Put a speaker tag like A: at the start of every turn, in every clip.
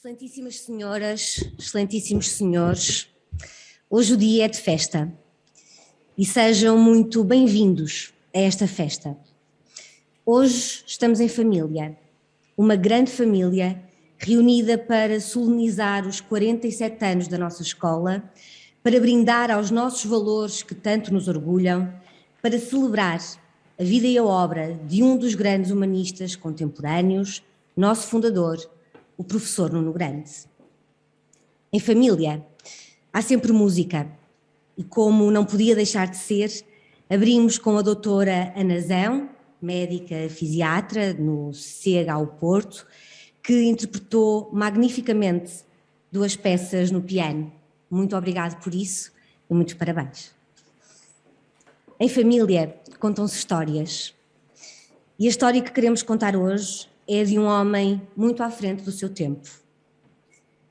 A: Excelentíssimas senhoras, excelentíssimos senhores, hoje o dia é de festa e sejam muito bem-vindos a esta festa. Hoje estamos em família, uma grande família reunida para solenizar os 47 anos da nossa escola, para brindar aos nossos valores que tanto nos orgulham, para celebrar a vida e a obra de um dos grandes humanistas contemporâneos, nosso fundador, o professor Nuno Grande. Em família, há sempre música e, como não podia deixar de ser, abrimos com a doutora Ana Zão, médica fisiatra no CHU Porto, que interpretou magnificamente 2 peças no piano. Muito obrigado por isso e muitos parabéns. Em família, contam-se histórias. E a história que queremos contar hoje é de um homem muito à frente do seu tempo.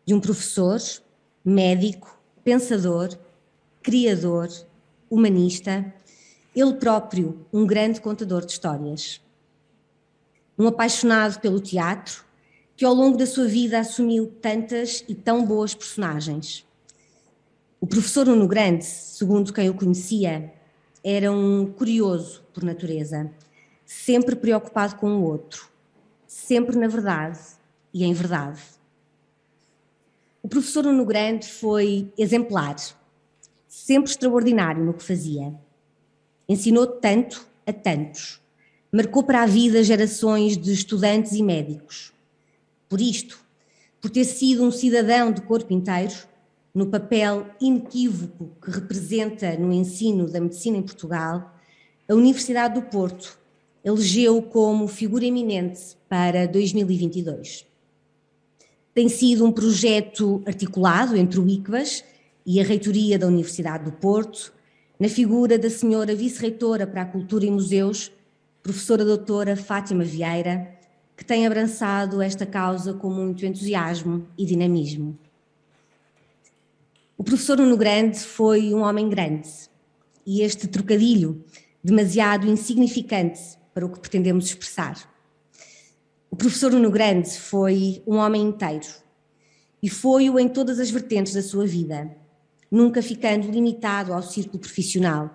A: De um professor, médico, pensador, criador, humanista, ele próprio um grande contador de histórias. Um apaixonado pelo teatro, que ao longo da sua vida assumiu tantas e tão boas personagens. O professor Nuno Grande, segundo quem o conhecia, era um curioso por natureza, sempre preocupado com o outro, sempre na verdade e em verdade. O professor Nuno Grande foi exemplar, sempre extraordinário no que fazia. Ensinou tanto a tantos, marcou para a vida gerações de estudantes e médicos. Por isto, por ter sido um cidadão de corpo inteiro, no papel inequívoco que representa no ensino da medicina em Portugal, a Universidade do Porto elegeu-o como figura eminente para 2022. Tem sido um projeto articulado entre o ICVAS e a Reitoria da Universidade do Porto, na figura da senhora Vice-Reitora para a Cultura e Museus, professora doutora Fátima Vieira, que tem abraçado esta causa com muito entusiasmo e dinamismo. O professor Nuno Grande foi um homem grande, e este trocadilho demasiado insignificante para o que pretendemos expressar. O professor Nuno Grande foi um homem inteiro e foi-o em todas as vertentes da sua vida, nunca ficando limitado ao círculo profissional.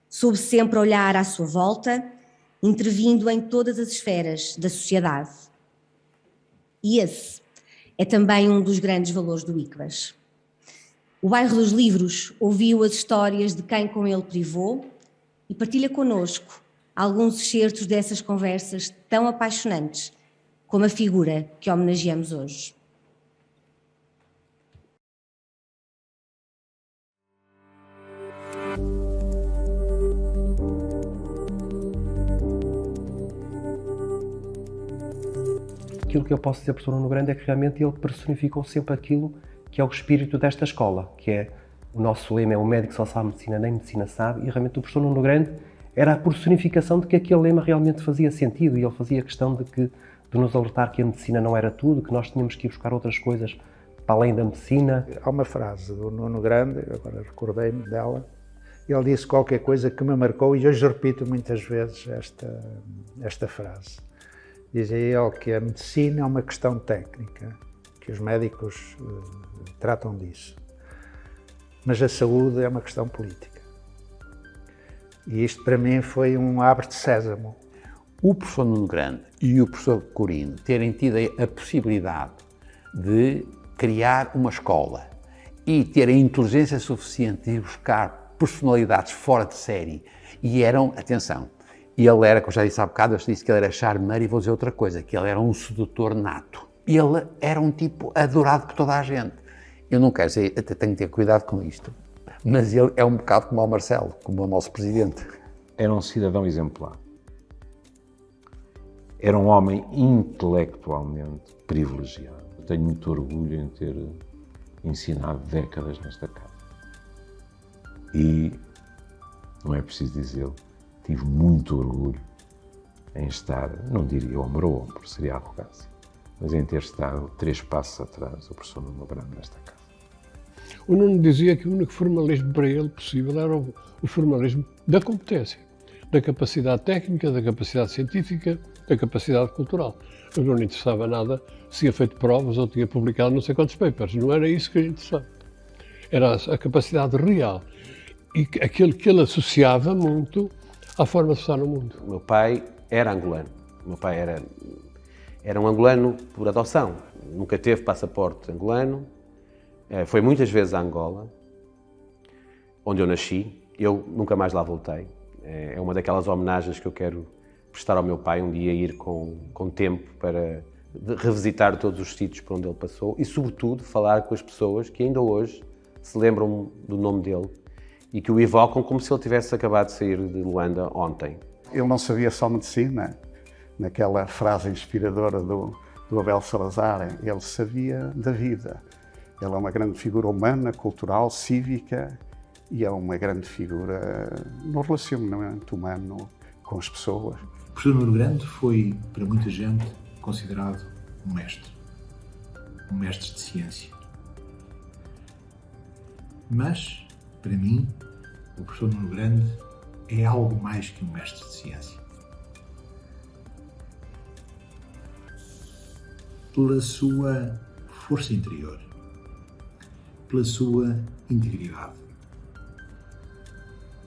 A: Soube sempre olhar à sua volta, intervindo em todas as esferas da sociedade. E esse é também um dos grandes valores do ICVAS. O Bairro dos Livros ouviu as histórias de quem com ele privou e partilha connosco alguns excertos dessas conversas tão apaixonantes como a figura que homenageamos hoje.
B: Aquilo que eu posso dizer, professor Nuno Grande, é que realmente ele personificou sempre aquilo que é o espírito desta escola, que é o nosso lema é o médico só sabe medicina, nem medicina sabe, e realmente o professor Nuno Grande era a personificação de que aquele lema realmente fazia sentido, e ele fazia questão de nos alertar que a medicina não era tudo, que nós tínhamos que ir buscar outras coisas para além da medicina.
C: Há uma frase do Nuno Grande, agora recordei-me dela, ele disse qualquer coisa que me marcou e hoje repito muitas vezes esta frase. Dizia ele que a medicina é uma questão técnica, que os médicos tratam disso, mas a saúde é uma questão política. E isto para mim foi um abre de sésamo.
D: O professor Nuno Grande e o professor Corino terem tido a possibilidade de criar uma escola e terem inteligência suficiente de buscar personalidades fora de série, e eram, atenção, ele era, como já disse há bocado, eu disse que ele era charmeiro, e vou dizer outra coisa, que ele era um sedutor nato. Ele era um tipo adorado por toda a gente. Eu não quero dizer, até tenho que ter cuidado com isto, mas ele é um bocado como o Marcelo, como o nosso presidente.
E: Era um cidadão exemplar. Era um homem intelectualmente privilegiado. Eu tenho muito orgulho em ter ensinado décadas nesta casa. E, não é preciso dizê-lo, tive muito orgulho em estar, não diria ombro a ombro, seria arrogância, mas em ter estado 3 passos atrás do professor Nuno Grande nesta casa.
F: O Nuno dizia que o único formalismo para ele possível era o formalismo da competência, da capacidade técnica, da capacidade científica, da capacidade cultural. Mas não lhe interessava nada se tinha feito provas ou tinha publicado não sei quantos papers. Não era isso que lhe interessava. Era a capacidade real e aquilo que ele associava muito à forma de estar no mundo.
G: O meu pai era angolano. O meu pai era um angolano por adoção. Nunca teve passaporte angolano. Foi muitas vezes a Angola, onde eu nasci. Eu nunca mais lá voltei. É uma daquelas homenagens que eu quero prestar ao meu pai, um dia ir com tempo para revisitar todos os sítios por onde ele passou e, sobretudo, falar com as pessoas que ainda hoje se lembram do nome dele e que o evocam como se ele tivesse acabado de sair de Luanda ontem.
H: Ele não sabia só medicina, naquela frase inspiradora do Abel Salazar, ele sabia da vida. Ele é uma grande figura humana, cultural, cívica e é uma grande figura no relacionamento humano com as pessoas.
I: O professor Nuno Grande foi, para muita gente, considerado um mestre de ciência. Mas, para mim, o professor Nuno Grande é algo mais que um mestre de ciência. Pela sua força interior, pela sua integridade,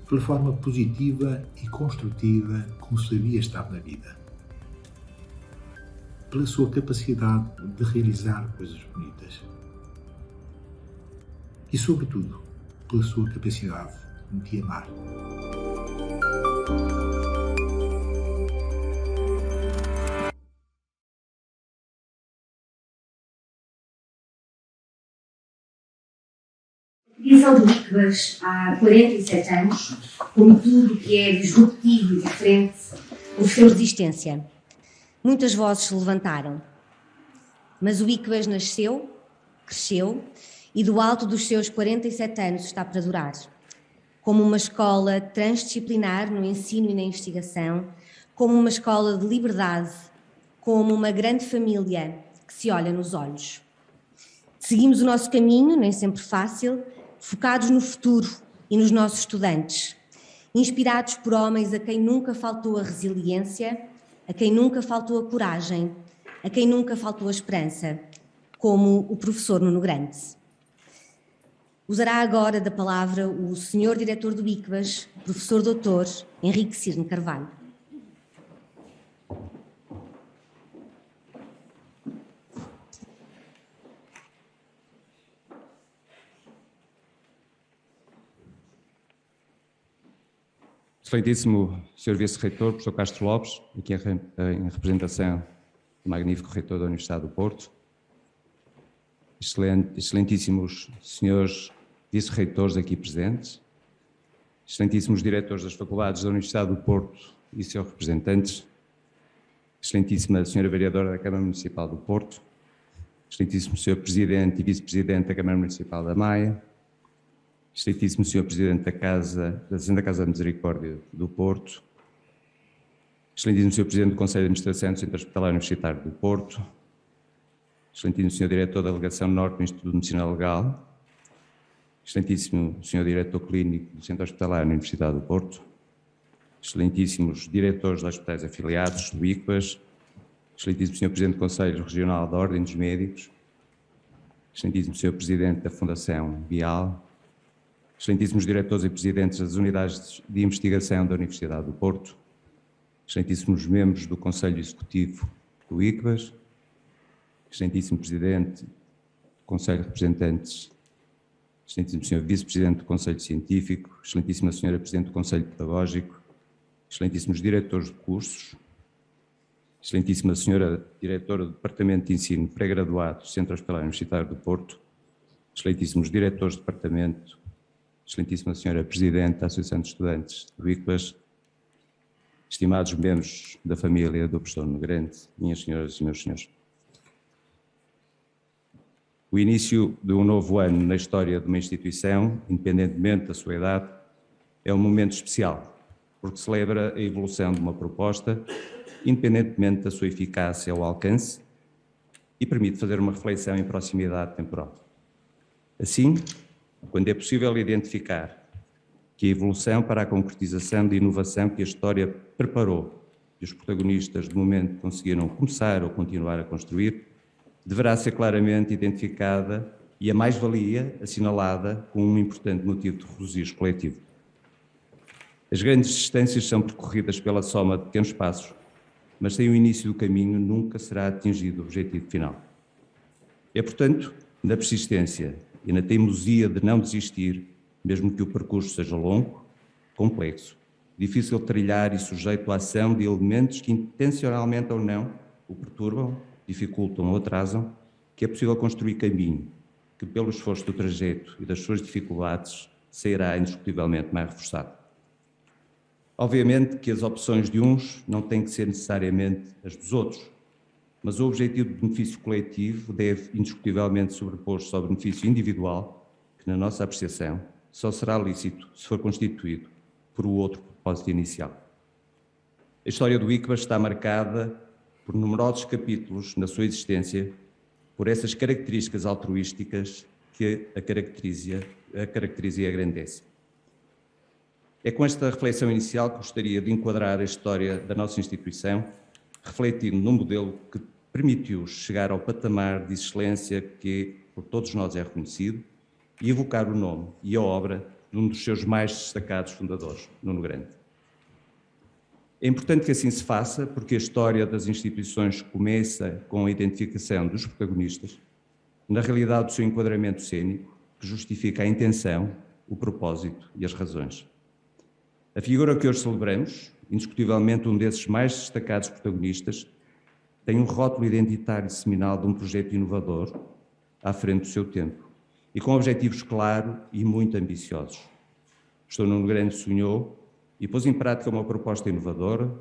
I: pela forma positiva e construtiva como sabia estar na vida, pela sua capacidade de realizar coisas bonitas e, sobretudo, pela sua capacidade de amar.
A: Divisão do ICBAS há 47 anos, como tudo que é disruptivo e diferente, ofereceu resistência. Muitas vozes se levantaram, mas o ICBAS nasceu, cresceu e do alto dos seus 47 anos está para durar. Como uma escola transdisciplinar no ensino e na investigação, como uma escola de liberdade, como uma grande família que se olha nos olhos. Seguimos o nosso caminho, nem sempre fácil, focados no futuro e nos nossos estudantes, inspirados por homens a quem nunca faltou a resiliência, a quem nunca faltou a coragem, a quem nunca faltou a esperança, como o professor Nuno Grande. Usará agora da palavra o senhor diretor do ICBAS, professor doutor Henrique Cirne Carvalho.
J: Excelentíssimo Sr. Vice-Reitor, professor Castro Lopes, aqui em representação do magnífico Reitor da Universidade do Porto, excelentíssimos senhores Vice-Reitores aqui presentes, excelentíssimos diretores das Faculdades da Universidade do Porto e seus representantes, excelentíssima Sra. Vereadora da Câmara Municipal do Porto, excelentíssimo Sr. Presidente e Vice-Presidente da Câmara Municipal da Maia, Excelentíssimo Sr. Presidente da Santa Casa da Misericórdia do Porto, Excelentíssimo Sr. Presidente do Conselho de Administração do Centro Hospitalar Universitário do Porto, Excelentíssimo Sr. Diretor da Delegação Norte do Instituto de Medicina Legal, Excelentíssimo Sr. Diretor Clínico do Centro Hospitalar da Universidade do Porto, Excelentíssimos Diretores de Hospitais Afiliados do ICPAS, Excelentíssimo Sr. Presidente do Conselho Regional da Ordem dos Médicos, Excelentíssimo Sr. Presidente da Fundação Bial, Excelentíssimos Diretores e Presidentes das Unidades de Investigação da Universidade do Porto, Excelentíssimos Membros do Conselho Executivo do ICPAS, Excelentíssimo Presidente do Conselho de Representantes, Excelentíssimo Sr. Vice-Presidente do Conselho Científico, Excelentíssima Sra. Presidente do Conselho Pedagógico, Excelentíssimos Diretores de Cursos, Excelentíssima Sra. Diretora do Departamento de Ensino Pré-Graduado do Centro Hospitalar Universitário do Porto, Excelentíssimos Diretores de Departamento, Excelentíssima Sra. Presidente da Associação de Estudantes do ICPAS, estimados membros da família do professor Nuno Grande, minhas senhoras e meus senhores. O início de um novo ano na história de uma instituição, independentemente da sua idade, é um momento especial, porque celebra a evolução de uma proposta, independentemente da sua eficácia ou alcance, e permite fazer uma reflexão em proximidade temporal. Assim, quando é possível identificar que a evolução para a concretização de inovação que a história preparou e os protagonistas do momento conseguiram começar ou continuar a construir, deverá ser claramente identificada e a mais-valia assinalada com um importante motivo de regozijo coletivo. As grandes distâncias são percorridas pela soma de pequenos passos, mas sem o início do caminho nunca será atingido o objetivo final. É, portanto, na persistência e na teimosia de não desistir, mesmo que o percurso seja longo, complexo, difícil de trilhar e sujeito à ação de elementos que intencionalmente ou não o perturbam, dificultam ou atrasam, que é possível construir caminho que, pelo esforço do trajeto e das suas dificuldades, sairá indiscutivelmente mais reforçado. Obviamente que as opções de uns não têm que ser necessariamente as dos outros, mas o objetivo de benefício coletivo deve indiscutivelmente sobrepor-se ao benefício individual, que, na nossa apreciação, só será lícito se for constituído por o outro propósito inicial. A história do ICPAS está marcada por numerosos capítulos na sua existência, por essas características altruísticas que a caracteriza e agrandece. É com esta reflexão inicial que gostaria de enquadrar a história da nossa instituição, refletindo num modelo que permitiu chegar ao patamar de excelência que por todos nós é reconhecido e evocar o nome e a obra de um dos seus mais destacados fundadores, Nuno Grande. É importante que assim se faça, porque a história das instituições começa com a identificação dos protagonistas, na realidade do seu enquadramento cênico, que justifica a intenção, o propósito e as razões. A figura que hoje celebramos, indiscutivelmente um desses mais destacados protagonistas, tem um rótulo identitário seminal de um projeto inovador à frente do seu tempo e com objetivos claros e muito ambiciosos. O professor Nuno Grande sonhou e pôs em prática uma proposta inovadora,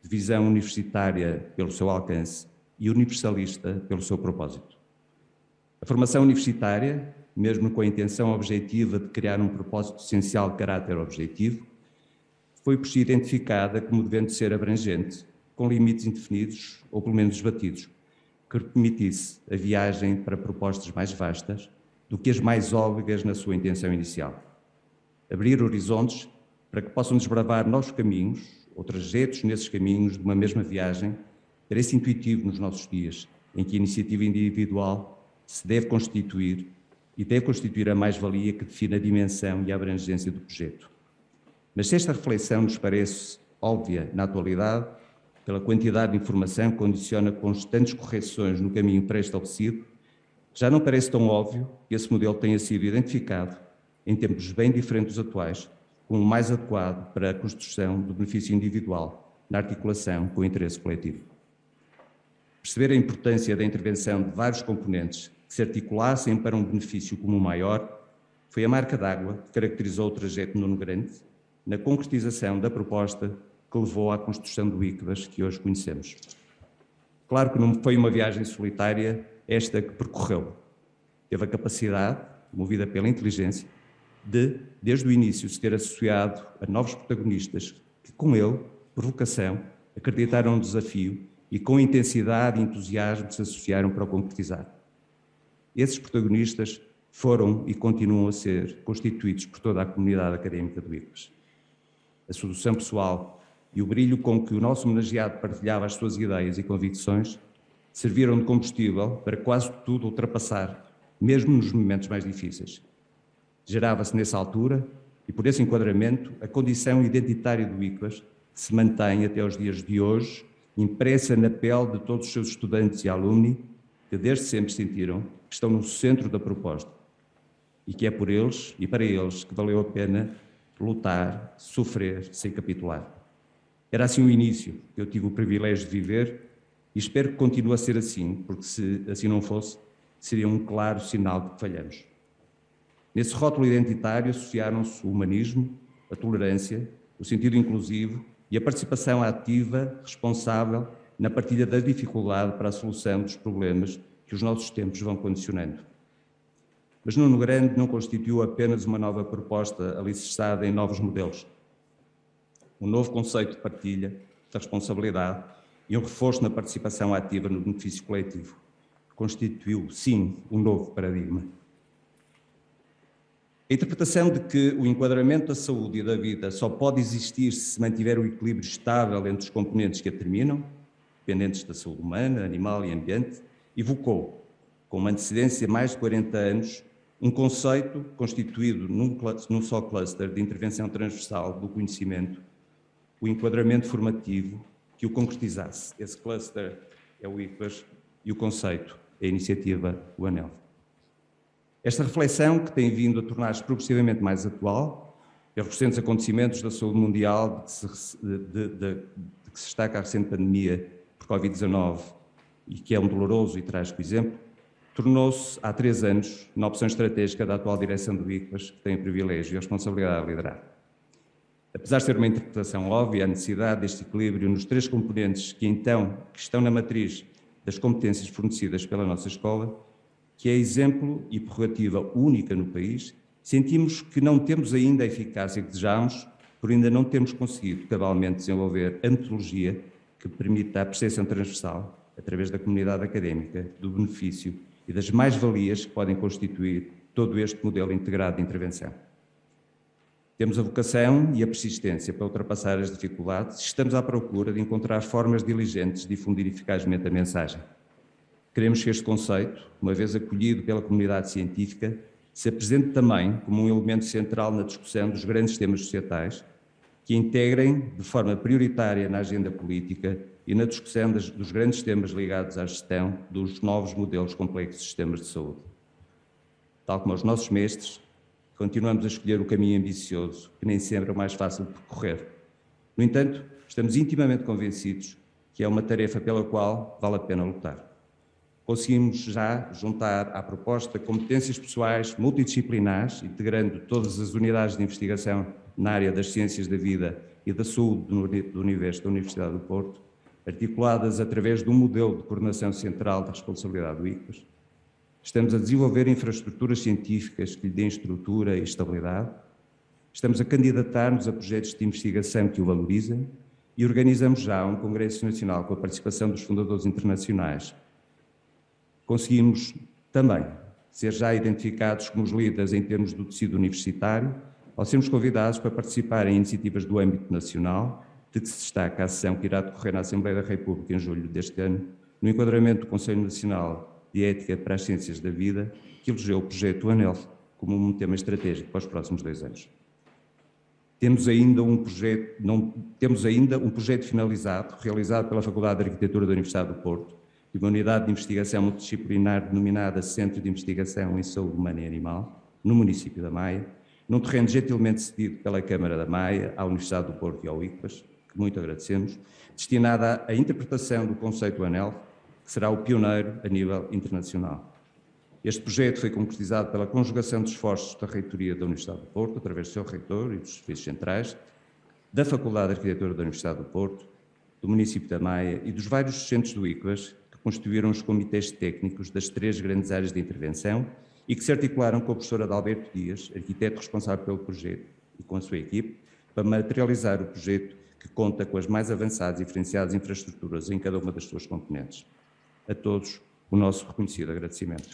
J: de visão universitária pelo seu alcance e universalista pelo seu propósito. A formação universitária, mesmo com a intenção objetiva de criar um propósito essencial de caráter objetivo, foi por si identificada como devendo ser abrangente, com limites indefinidos ou pelo menos desbatidos, que permitisse a viagem para propostas mais vastas do que as mais óbvias na sua intenção inicial. Abrir horizontes para que possam desbravar novos caminhos ou trajetos nesses caminhos de uma mesma viagem, parece intuitivo nos nossos dias, em que a iniciativa individual se deve constituir e deve constituir a mais-valia que define a dimensão e a abrangência do projeto. Mas se esta reflexão nos parece óbvia na atualidade, pela quantidade de informação que condiciona constantes correções no caminho pré-estabelecido, já não parece tão óbvio que esse modelo tenha sido identificado, em tempos bem diferentes dos atuais, como o mais adequado para a construção do benefício individual, na articulação com o interesse coletivo. Perceber a importância da intervenção de vários componentes que se articulassem para um benefício comum maior foi a marca d'água que caracterizou o trajeto Nuno Grande na concretização da proposta que levou à construção do ICPAS que hoje conhecemos. Claro que não foi uma viagem solitária esta que percorreu. Teve a capacidade, movida pela inteligência, desde o início, se ter associado a novos protagonistas que, com ele, por vocação, acreditaram no desafio e, com intensidade e entusiasmo, se associaram para o concretizar. Esses protagonistas foram e continuam a ser constituídos por toda a comunidade académica do ICPAS. A solução pessoal e o brilho com que o nosso homenageado partilhava as suas ideias e convicções serviram de combustível para quase tudo ultrapassar, mesmo nos momentos mais difíceis. Gerava-se nessa altura, e por esse enquadramento, a condição identitária do ICPAS, que se mantém até os dias de hoje, impressa na pele de todos os seus estudantes e alumni, que desde sempre sentiram que estão no centro da proposta e que é por eles e para eles que valeu a pena lutar, sofrer, sem capitular. Era assim o início que eu tive o privilégio de viver e espero que continue a ser assim, porque se assim não fosse, seria um claro sinal de que falhamos. Nesse rótulo identitário associaram-se o humanismo, a tolerância, o sentido inclusivo e a participação ativa, responsável, na partilha da dificuldade para a solução dos problemas que os nossos tempos vão condicionando. Mas Nuno Grande não constituiu apenas uma nova proposta alicerçada em novos modelos. Um novo conceito de partilha, da responsabilidade e um reforço na participação ativa no benefício coletivo. Constituiu, sim, um novo paradigma. A interpretação de que o enquadramento da saúde e da vida só pode existir se mantiver o equilíbrio estável entre os componentes que a determinam, dependentes da saúde humana, animal e ambiente, evocou, com uma antecedência de mais de 40 anos, um conceito constituído num só cluster de intervenção transversal do conhecimento, o enquadramento formativo que o concretizasse. Esse cluster é o ICPAS e o conceito é a iniciativa o ANEL. Esta reflexão, que tem vindo a tornar-se progressivamente mais atual, pelos recentes acontecimentos da saúde mundial de que se destaca a recente pandemia por Covid-19 e que é um doloroso e trágico exemplo, tornou-se há 3 anos na opção estratégica da atual direção do ICPAS, que tem o privilégio e a responsabilidade de liderar. Apesar de ser uma interpretação óbvia, a necessidade deste equilíbrio nos 3 componentes que estão na matriz das competências fornecidas pela nossa escola, que é exemplo e prerrogativa única no país, sentimos que não temos ainda a eficácia que desejamos, por ainda não termos conseguido cabalmente desenvolver a metodologia que permita a percepção transversal, através da comunidade académica, do benefício e das mais-valias que podem constituir todo este modelo integrado de intervenção. Temos a vocação e a persistência para ultrapassar as dificuldades e estamos à procura de encontrar formas diligentes de difundir eficazmente a mensagem. Queremos que este conceito, uma vez acolhido pela comunidade científica, se apresente também como um elemento central na discussão dos grandes temas societais, que integrem de forma prioritária na agenda política e na discussão dos grandes temas ligados à gestão dos novos modelos complexos de sistemas de saúde. Tal como os nossos mestres, continuamos a escolher o caminho ambicioso, que nem sempre é o mais fácil de percorrer. No entanto, estamos intimamente convencidos que é uma tarefa pela qual vale a pena lutar. Conseguimos já juntar à proposta competências pessoais multidisciplinares, integrando todas as unidades de investigação na área das ciências da vida e da saúde do universo da Universidade do Porto, articuladas através de um modelo de coordenação central da responsabilidade do ICPAS. Estamos a desenvolver infraestruturas científicas que lhe deem estrutura e estabilidade. Estamos a candidatar-nos a projetos de investigação que o valorizem e organizamos já um Congresso Nacional com a participação dos fundadores internacionais. Conseguimos também ser já identificados como os líderes em termos do tecido universitário, ao sermos convidados para participar em iniciativas do âmbito nacional, de que se destaca a sessão que irá decorrer na Assembleia da República em julho deste ano, no enquadramento do Conselho Nacional de Ética para as Ciências da Vida, que elegeu o projeto ANEL como um tema estratégico para os próximos 2 anos. Temos ainda um projeto finalizado, realizado pela Faculdade de Arquitetura da Universidade do Porto, de uma unidade de investigação multidisciplinar denominada Centro de Investigação em Saúde Humana e Animal, no município da Maia, num terreno gentilmente cedido pela Câmara da Maia, à Universidade do Porto e ao ICPAS, que muito agradecemos, destinada à interpretação do conceito ANEL, que será o pioneiro a nível internacional. Este projeto foi concretizado pela conjugação de esforços da Reitoria da Universidade do Porto, através do seu reitor e dos serviços centrais, da Faculdade de Arquitetura da Universidade do Porto, do município da Maia e dos vários centros do ICPAS, que constituíram os comitês técnicos das 3 grandes áreas de intervenção e que se articularam com o professor Adalberto Dias, arquiteto responsável pelo projeto, e com a sua equipe, para materializar o projeto que conta com as mais avançadas e diferenciadas infraestruturas em cada uma das suas componentes. A todos, o nosso reconhecido agradecimento.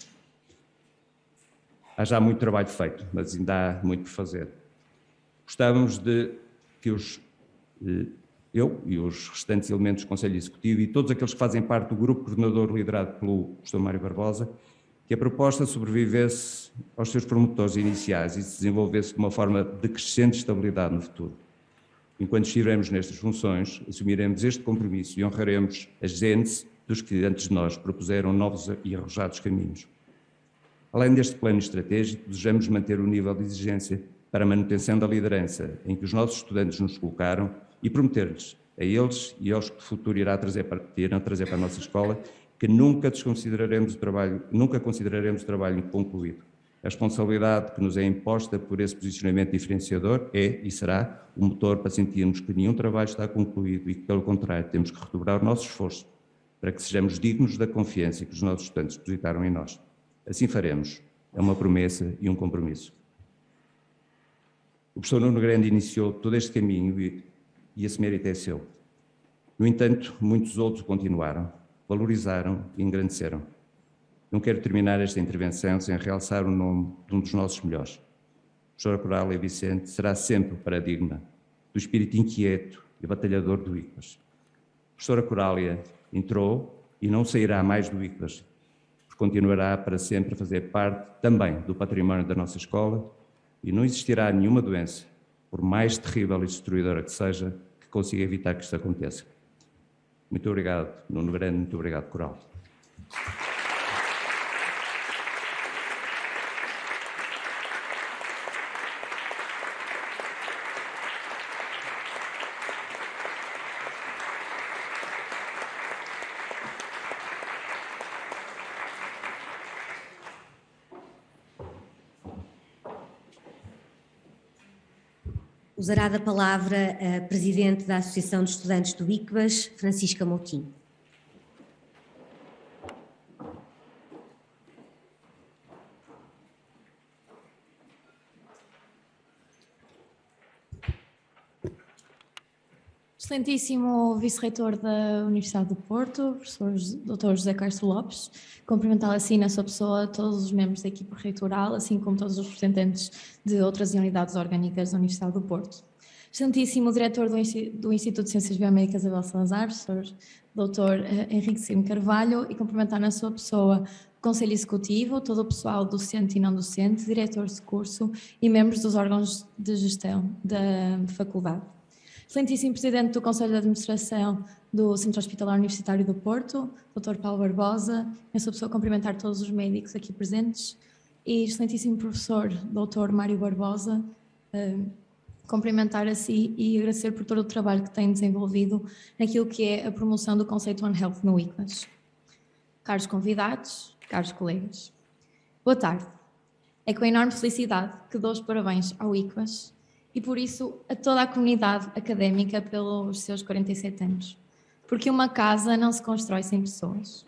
J: Há já muito trabalho feito, mas ainda há muito por fazer. Gostávamos de que eu e os restantes elementos do Conselho Executivo e todos aqueles que fazem parte do grupo coordenador liderado pelo professor Mário Barbosa, que a proposta sobrevivesse aos seus promotores iniciais e se desenvolvesse de uma forma de crescente estabilidade no futuro. Enquanto estivermos nestas funções, assumiremos este compromisso e honraremos a gênese dos que antes de nós propuseram novos e arrojados caminhos. Além deste plano estratégico, desejamos manter o nível de exigência para a manutenção da liderança em que os nossos estudantes nos colocaram e prometer-lhes, a eles e aos que o futuro irão trazer para a nossa escola, que nunca consideraremos o trabalho concluído. A responsabilidade que nos é imposta por esse posicionamento diferenciador é e será o motor para sentirmos que nenhum trabalho está concluído e que, pelo contrário, temos que redobrar o nosso esforço para que sejamos dignos da confiança que os nossos estudantes depositaram em nós. Assim faremos. É uma promessa e um compromisso. O professor Nuno Grande iniciou todo este caminho e esse mérito é seu. No entanto, muitos outros continuaram, valorizaram e engrandeceram. Não quero terminar esta intervenção sem realçar o nome de um dos nossos melhores. A professora Corália Vicente será sempre o paradigma do espírito inquieto e batalhador do ICBAS. A professora Corália entrou e não sairá mais do ICBAS, porque continuará para sempre a fazer parte também do património da nossa escola e não existirá nenhuma doença, por mais terrível e destruidora que seja, que consiga evitar que isto aconteça. Muito obrigado, Nuno Grande, muito obrigado, Coral.
A: Usará da palavra a Presidente da Associação de Estudantes do ICBAS, Francisca Moutinho.
K: Excelentíssimo Vice-Reitor da Universidade do Porto, professor Dr. José Castro Lopes, cumprimentá-lo assim na sua pessoa, todos os membros da equipa reitoral, assim como todos os representantes de outras unidades orgânicas da Universidade do Porto. Excelentíssimo Diretor do Instituto de Ciências Biomédicas Abel Salazar, professor Dr. Henrique Cimo Carvalho, e cumprimentar na sua pessoa o Conselho Executivo, todo o pessoal docente e não docente, diretores de curso e membros dos órgãos de gestão da faculdade. Excelentíssimo Presidente do Conselho de Administração do Centro Hospitalar Universitário do Porto, Dr. Paulo Barbosa, em sua pessoa cumprimentar todos os médicos aqui presentes, e excelentíssimo Professor Dr. Mário Barbosa, cumprimentar a si e agradecer por todo o trabalho que tem desenvolvido naquilo que é a promoção do conceito One Health no ICBAS. Caros convidados, caros colegas, boa tarde. É com enorme felicidade que dou os parabéns ao ICBAS e, por isso, a toda a comunidade académica pelos seus 47 anos. Porque uma casa não se constrói sem pessoas.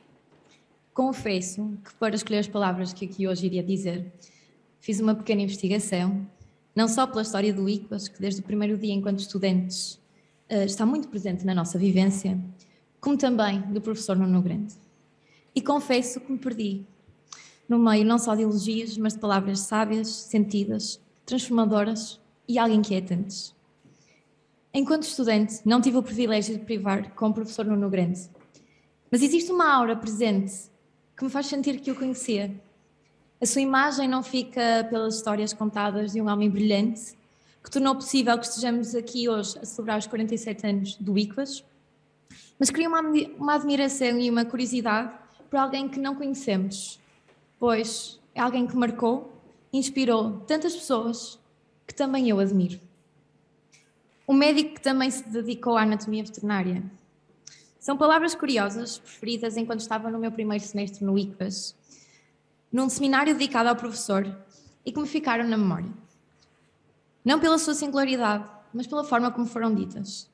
K: Confesso que, para escolher as palavras que aqui hoje iria dizer, fiz uma pequena investigação, não só pela história do ICBAS, que desde o primeiro dia enquanto estudantes está muito presente na nossa vivência, como também do professor Nuno Grande. E confesso que me perdi no meio não só de elogios, mas de palavras sábias, sentidas, transformadoras e alguém inquietantes. Enquanto estudante, não tive o privilégio de privar com o professor Nuno Grande, mas existe uma aura presente que me faz sentir que o conhecia. A sua imagem não fica pelas histórias contadas de um homem brilhante que tornou possível que estejamos aqui hoje a celebrar os 47 anos do ICBAS, mas cria uma admiração e uma curiosidade por alguém que não conhecemos, pois é alguém que marcou e inspirou tantas pessoas que também eu admiro. Um médico que também se dedicou à anatomia veterinária. São palavras curiosas, preferidas enquanto estava no meu primeiro semestre no ICBAS, num seminário dedicado ao professor e que me ficaram na memória. Não pela sua singularidade, mas pela forma como foram ditas.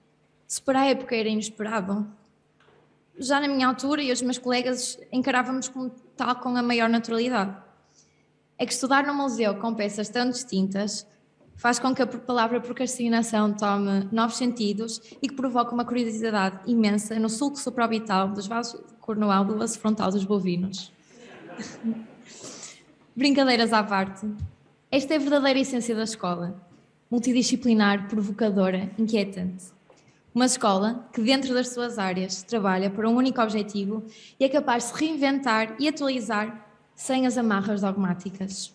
K: Se para a época era inesperado, já na minha altura e os meus colegas encarávamos como tal com a maior naturalidade. é que estudar num museu com peças tão distintas faz com que a palavra procrastinação tome novos sentidos e que provoque uma curiosidade imensa no sulco supraorbital dos vasos cornoal do osso frontal dos bovinos. Brincadeiras à parte, esta é a verdadeira essência da escola, multidisciplinar, provocadora, inquietante. Uma escola que, dentro das suas áreas, trabalha para um único objetivo e é capaz de se reinventar e atualizar sem as amarras dogmáticas.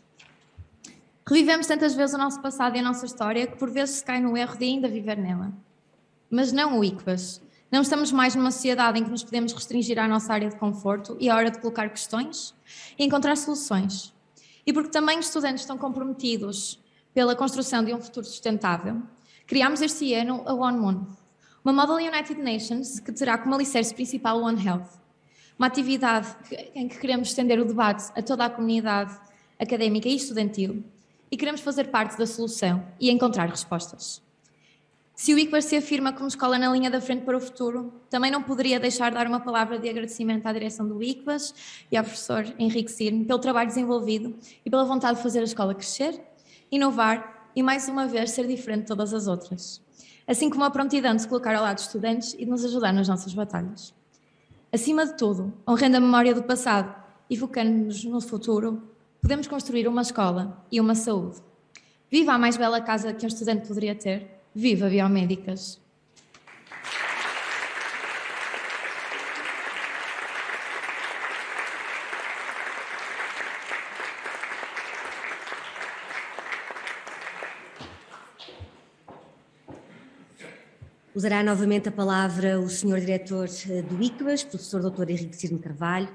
K: Revivemos tantas vezes o nosso passado e a nossa história que por vezes se cai no erro de ainda viver nela. Mas não o ICBAS. Não estamos mais numa sociedade em que nos podemos restringir à nossa área de conforto e à hora de colocar questões e encontrar soluções. E porque também os estudantes estão comprometidos pela construção de um futuro sustentável, criámos este ano a One Moon, uma Model United Nations que terá como alicerce principal o One Health, uma atividade em que queremos estender o debate a toda a comunidade académica e estudantil e queremos fazer parte da solução e encontrar respostas. Se o ICBAS se afirma como escola na linha da frente para o futuro, também não poderia deixar de dar uma palavra de agradecimento à direção do ICBAS e ao professor Henrique Cirne pelo trabalho desenvolvido e pela vontade de fazer a escola crescer, inovar e, mais uma vez, ser diferente de todas as outras. Assim como a prontidão de se colocar ao lado dos estudantes e de nos ajudar nas nossas batalhas. Acima de tudo, honrando a memória do passado e focando-nos no futuro, podemos construir uma escola e uma saúde. Viva a mais bela casa que um estudante poderia ter. Viva Biomédicas!
A: Usará novamente a palavra o Sr. Diretor do ICBAS, Professor Dr. Henrique Cirne Carvalho,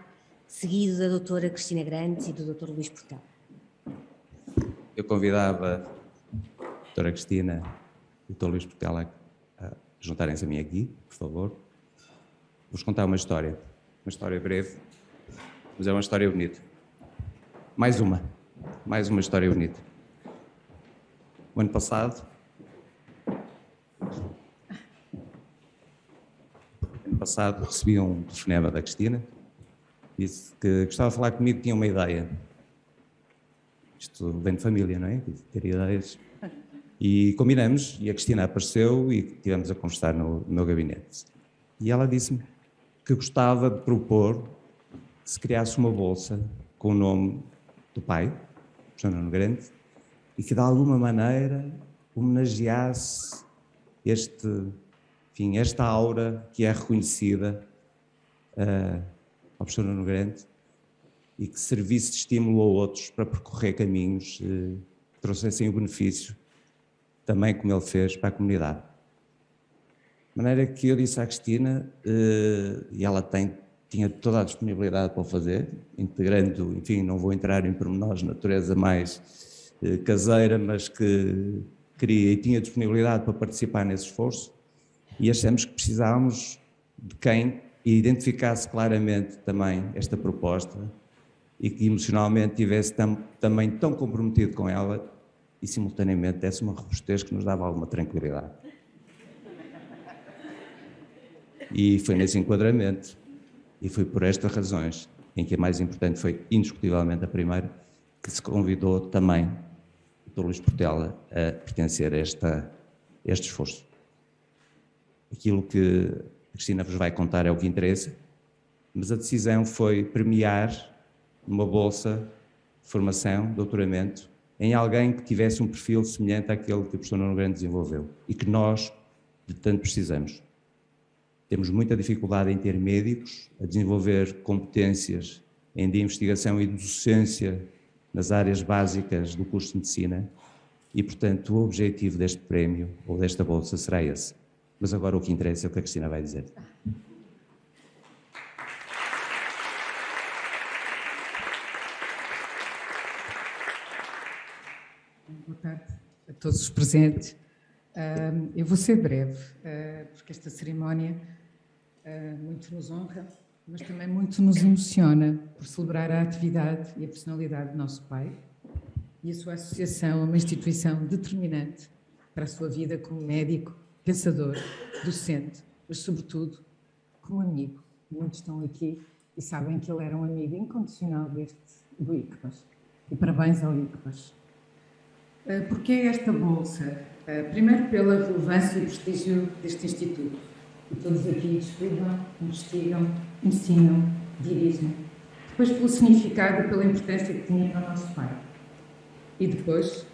A: seguido da Doutora Cristina Grande e do Dr. Luís Portela.
J: Eu convidava a Doutora Cristina e o Dr. Luís Portela a juntarem-se a mim aqui, por favor. Vou-vos contar uma história breve, mas é uma história bonita. Mais uma história bonita. O ano passado recebi um telefonema da Cristina, disse que gostava de falar comigo, tinha uma ideia. Isto vem de família, não é? Ter ideias. E combinamos, e a Cristina apareceu e estivemos a conversar no meu gabinete. E ela disse-me que gostava de propor que se criasse uma bolsa com o nome do pai, João Nuno Grande, e que de alguma maneira homenageasse esta aura que é reconhecida ao professor Nuno Grande e que servisse de estímulo a outros para percorrer caminhos que trouxessem o benefício, também como ele fez, para a comunidade. De maneira que eu disse à Cristina, e ela tinha toda a disponibilidade para o fazer, integrando, enfim, não vou entrar em pormenores de natureza mais caseira, mas que queria e tinha disponibilidade para participar nesse esforço, e achamos que precisávamos de quem identificasse claramente também esta proposta e que emocionalmente estivesse também tão comprometido com ela e simultaneamente desse uma robustez que nos dava alguma tranquilidade. E foi nesse enquadramento, e foi por estas razões, em que a mais importante foi indiscutivelmente a primeira, que se convidou também o Dr. Luís Portela a pertencer a este esforço. Aquilo que a Cristina vos vai contar é o que interessa, mas a decisão foi premiar uma bolsa de formação, doutoramento, em alguém que tivesse um perfil semelhante àquele que o professor Nuno Grande desenvolveu e que nós de tanto precisamos. Temos muita dificuldade em ter médicos a desenvolver competências de investigação e de docência nas áreas básicas do curso de medicina e, portanto, o objetivo deste prémio ou desta bolsa será esse. Mas agora o que interessa é o que a Cristina vai dizer.
L: Boa tarde a todos os presentes. Eu vou ser breve, porque esta cerimónia muito nos honra, mas também muito nos emociona por celebrar a atividade e a personalidade do nosso pai e a sua associação a uma instituição determinante para a sua vida como médico, pensador, docente, mas sobretudo como amigo. Muitos estão aqui e sabem que ele era um amigo incondicional do ICBAS. e parabéns ao ICBAS. Porquê esta bolsa? Primeiro pela relevância e prestígio deste Instituto. E todos aqui estudam, investigam, ensinam, dirigem. Depois pelo significado e pela importância que tinha para o nosso pai. E depois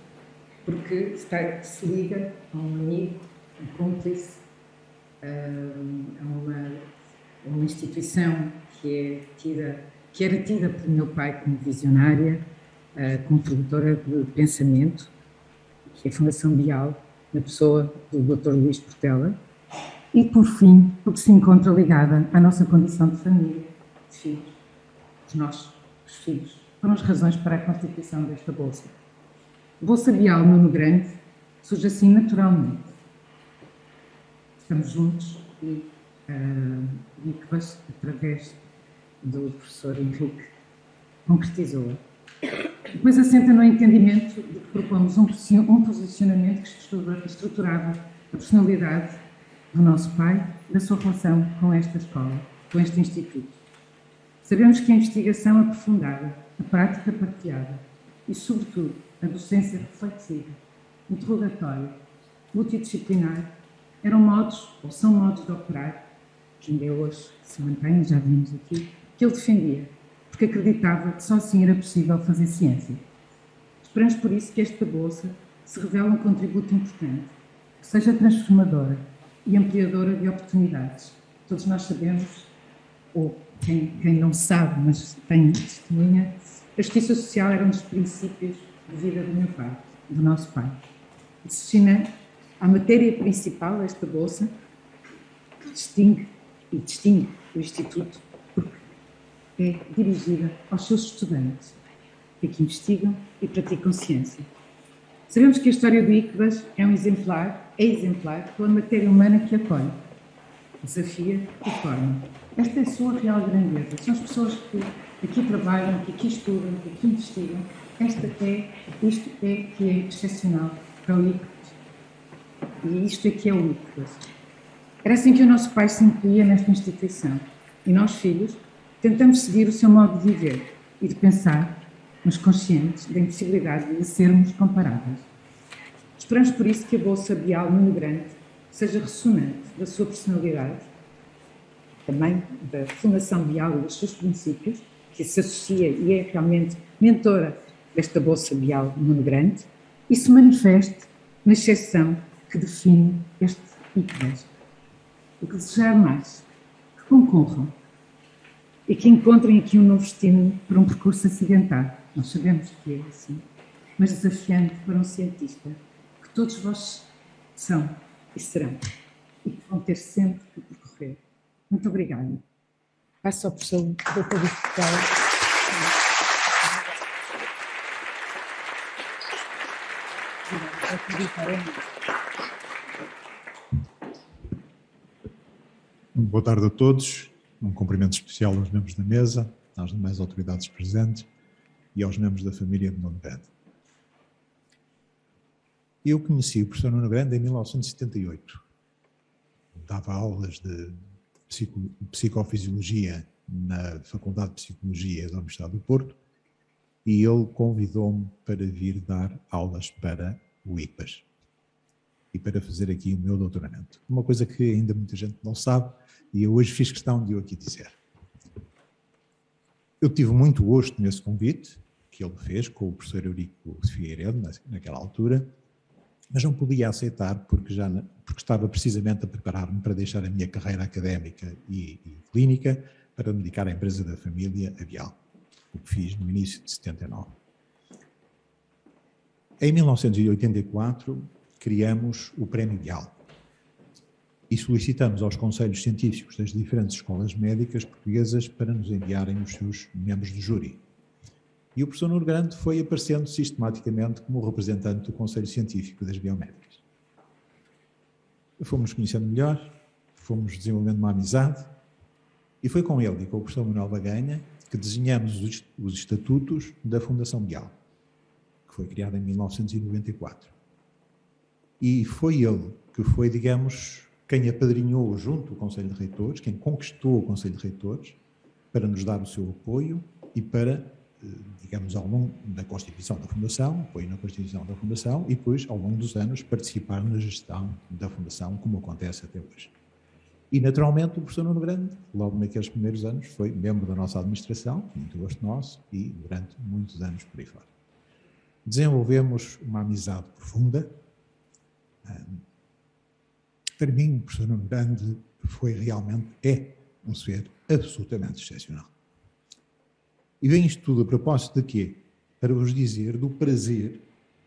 L: porque se liga a um amigo, um cúmplice, a uma instituição que era tida pelo meu pai como visionária, como produtora de pensamento, que é a Fundação Bial, na pessoa do Dr. Luís Portela, e, por fim, porque se encontra ligada à nossa condição de família, de filhos, de nós, os filhos. Foram as razões para a constituição desta Bolsa. Bolsa Bial Nuno Grande surge assim naturalmente. Estamos juntos e através do professor Henrique, concretizou-a. Depois assenta no entendimento de que propomos um posicionamento que estruturava a personalidade do nosso pai, da sua relação com esta escola, com este instituto. Sabemos que a investigação aprofundada, a prática partilhada e, sobretudo, a docência reflexiva, interrogatória, multidisciplinar, eram modos, ou são modos de operar, que ainda hoje se mantêm, já vimos aqui, que ele defendia, porque acreditava que só assim era possível fazer ciência. Esperamos por isso que esta bolsa se revele um contributo importante, que seja transformadora e ampliadora de oportunidades. Todos nós sabemos, ou quem não sabe, mas tem testemunha, a justiça social era um dos princípios de vida do meu pai, do nosso pai. Destina a matéria principal desta bolsa, que distingue o Instituto, porque é dirigida aos seus estudantes, que investigam e praticam ciência. Sabemos que a história do ICBAS é exemplar pela matéria humana que acolhe, desafia e forma. Esta é a sua real grandeza. São as pessoas que aqui trabalham, que aqui estudam, que aqui investigam. Isto é que é excepcional para o ICBAS. E isto é que é o ICBAS. Era assim que o nosso pai se incluía nesta instituição. E nós, filhos, tentamos seguir o seu modo de viver e de pensar, mas conscientes da impossibilidade de sermos comparáveis. Esperamos por isso que a Bolsa Bial Nuno Grande seja ressonante da sua personalidade, também da Fundação Bial e dos seus princípios, que se associa e é realmente mentora desta Bolsa Bial Nuno Grande, e se manifeste na exceção que define este ICBAS. O que desejar mais, que concorram e que encontrem aqui um novo estímulo para um percurso acidentado. Nós sabemos que é assim, mas desafiante para um cientista, que todos vós são e serão, e que vão ter sempre que percorrer. Muito obrigada. Passo ao professor Dr. Luís Portela.
I: Boa tarde a todos. Um cumprimento especial aos membros da mesa, às demais autoridades presentes e aos membros da família de Nuno Grande. Eu conheci o professor Nuno Grande em 1978. Dava aulas de psicofisiologia na Faculdade de Psicologia da Universidade do Porto e ele convidou-me para vir dar aulas para o ICBAS e para fazer aqui o meu doutoramento. Uma coisa que ainda muita gente não sabe e eu hoje fiz questão de eu aqui dizer. Eu tive muito gosto nesse convite que ele fez com o professor Eurico Figueiredo naquela altura, mas não podia aceitar porque estava precisamente a preparar-me para deixar a minha carreira académica e clínica para me dedicar à empresa da família, a Bial, o que fiz no início de 79. Em 1984, criamos o Prémio Bial e solicitamos aos conselhos científicos das diferentes escolas médicas portuguesas para nos enviarem os seus membros do júri. E o professor Nuno Grande foi aparecendo sistematicamente como representante do Conselho Científico das Biomédicas. Fomos conhecendo melhor, fomos desenvolvendo uma amizade e foi com ele e com o professor Manuel Baganha que desenhamos os estatutos da Fundação Bial, que foi criada em 1994. E foi ele que foi, digamos, quem apadrinhou junto ao Conselho de Reitores, quem conquistou o Conselho de Reitores para nos dar o seu apoio e para digamos, ao longo da constituição da Fundação, apoio na constituição da Fundação e depois, ao longo dos anos, participar na gestão da Fundação, como acontece até hoje. E, naturalmente, o professor Nuno Grande, logo naqueles primeiros anos, foi membro da nossa administração, muito gosto nosso, e durante muitos anos por aí fora. Desenvolvemos uma amizade profunda. Para mim, o professor Nuno Grande foi realmente, é um ser absolutamente excepcional. E vem isto tudo a propósito de quê? Para vos dizer do prazer,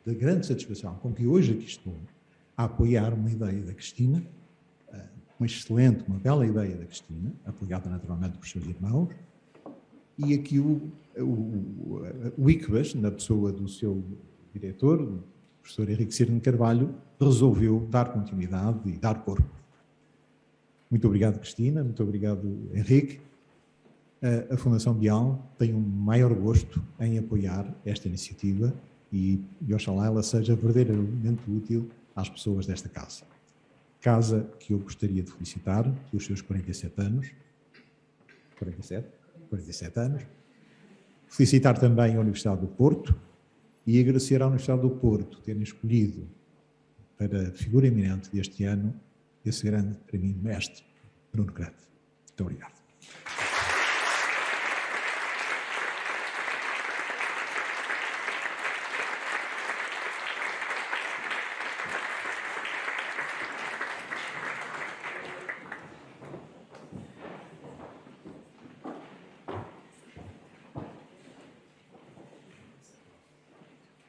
I: da grande satisfação com que hoje aqui estou a apoiar uma ideia da Cristina, uma excelente, uma bela ideia da Cristina, apoiada naturalmente por seus irmãos, e aqui o ICBAS, na pessoa do seu diretor, o professor Henrique Cirne Carvalho, resolveu dar continuidade e dar corpo. Muito obrigado, Cristina, muito obrigado, Henrique. A Fundação Bial tem um maior gosto em apoiar esta iniciativa e oxalá ela seja verdadeiramente útil às pessoas desta casa. Casa que eu gostaria de felicitar pelos seus 47 anos. 47 anos. Felicitar também a Universidade do Porto e agradecer à Universidade do Porto terem escolhido para a figura eminente deste ano esse grande, para mim, mestre, Nuno Grande. Muito obrigado.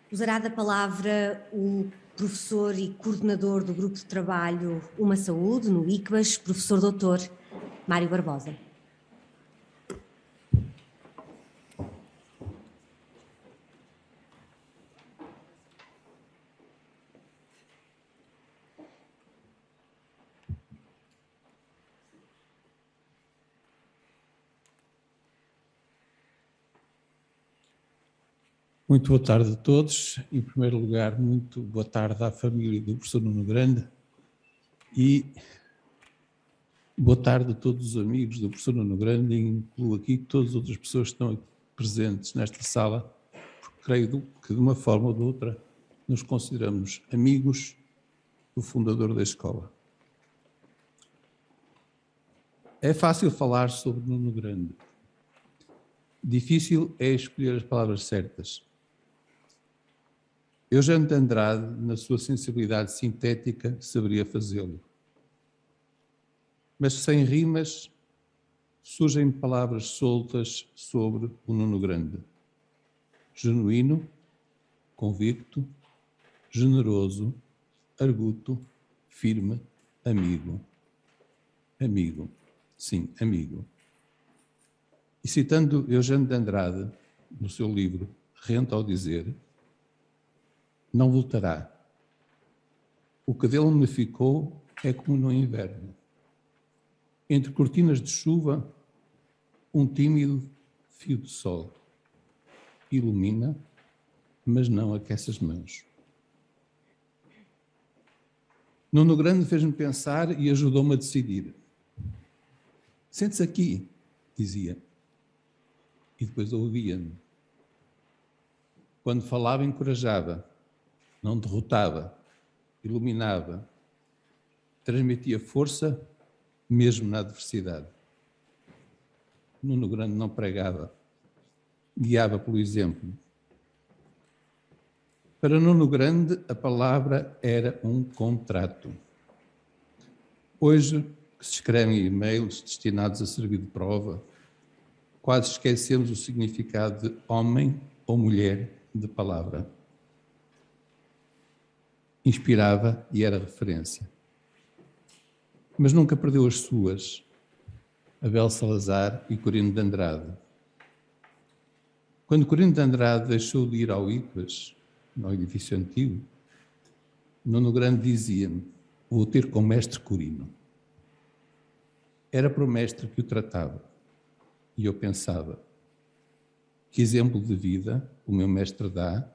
A: Usará da palavra o professor e coordenador do Grupo de Trabalho Uma Saúde, no ICBAS, professor doutor Mário Barbosa.
M: Muito boa tarde a todos. Em primeiro lugar, muito boa tarde à família do professor Nuno Grande e boa tarde a todos os amigos do professor Nuno Grande, e incluo aqui todas as outras pessoas que estão aqui presentes nesta sala, porque creio que de uma forma ou de outra nos consideramos amigos do fundador da escola. É fácil falar sobre Nuno Grande. Difícil é escolher as palavras certas. Eugênio de Andrade, na sua sensibilidade sintética, saberia fazê-lo. Mas sem rimas, surgem palavras soltas sobre o Nuno Grande. Genuíno, convicto, generoso, arguto, firme, amigo. Amigo, sim, amigo. E citando Eugênio de Andrade, no seu livro Rento ao Dizer, não voltará. O que dele me ficou é como no inverno. Entre cortinas de chuva, um tímido fio de sol. Ilumina, mas não aquece as mãos. Nuno Grande fez-me pensar e ajudou-me a decidir. Sente-se aqui, dizia. E depois ouvia-me. Quando falava, encorajava, não derrotava, iluminava, transmitia força, mesmo na adversidade. Nuno Grande não pregava, guiava pelo exemplo. Para Nuno Grande, a palavra era um contrato. Hoje, que se escrevem e-mails destinados a servir de prova, quase esquecemos o significado de homem ou mulher de palavra. Inspirava e era referência. Mas nunca perdeu as suas, Abel Salazar e Corino de Andrade. Quando Corino de Andrade deixou de ir ao ICBAS, no edifício antigo, Nuno Grande dizia-me: vou ter com o mestre Corino. Era para o mestre que o tratava. E eu pensava: que exemplo de vida o meu mestre dá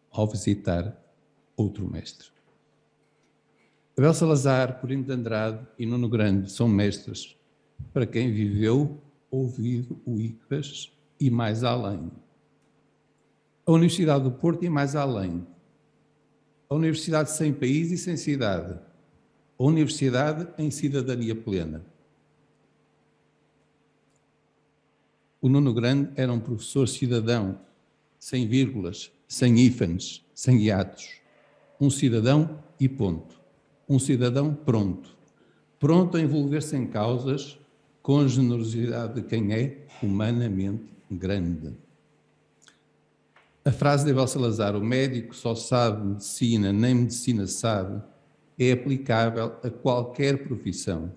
M: ao visitar outro mestre. Abel Salazar, Corino de Andrade e Nuno Grande são mestres para quem viveu ou vive o ICBAS e mais além. A Universidade do Porto ia mais além. A Universidade sem país e sem cidade. A Universidade em cidadania plena. O Nuno Grande era um professor cidadão, sem vírgulas, sem hífenes, sem hiatos. Um cidadão e ponto. Um cidadão pronto. Pronto a envolver-se em causas com a generosidade de quem é humanamente grande. A frase de Abel Salazar, o médico só sabe medicina, nem medicina sabe, é aplicável a qualquer profissão.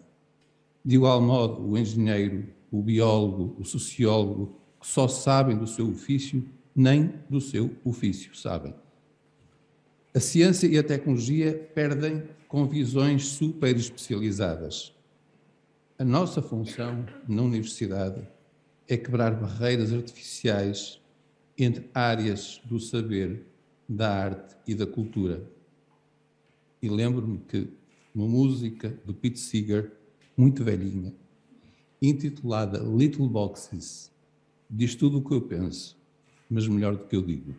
M: De igual modo, o engenheiro, o biólogo, o sociólogo, que só sabem do seu ofício, nem do seu ofício sabem. A ciência e a tecnologia perdem com visões super especializadas. A nossa função na universidade é quebrar barreiras artificiais entre áreas do saber, da arte e da cultura. E lembro-me que uma música do Pete Seeger, muito velhinha, intitulada Little Boxes, diz tudo o que eu penso, mas melhor do que eu digo.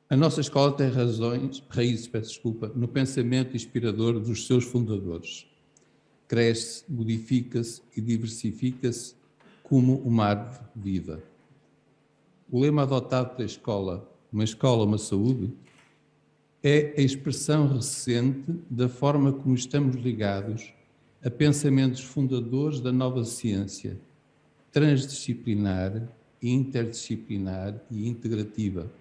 M: A nossa escola tem raízes, no pensamento inspirador dos seus fundadores. Cresce, modifica-se e diversifica-se como uma árvore viva. O lema adotado pela escola, uma saúde, é a expressão recente da forma como estamos ligados a pensamentos fundadores da nova ciência, transdisciplinar, interdisciplinar e integrativa.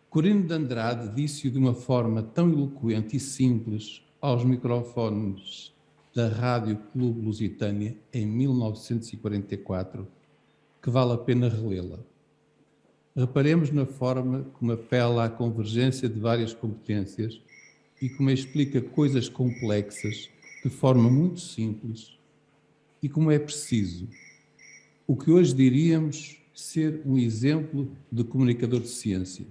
M: Corino de Andrade disse-o de uma forma tão eloquente e simples aos microfones da Rádio Clube Lusitânia em 1944, que vale a pena relê-la. Reparemos na forma como apela à convergência de várias competências e como explica coisas complexas de forma muito simples e como é preciso o que hoje diríamos ser um exemplo de comunicador de ciência.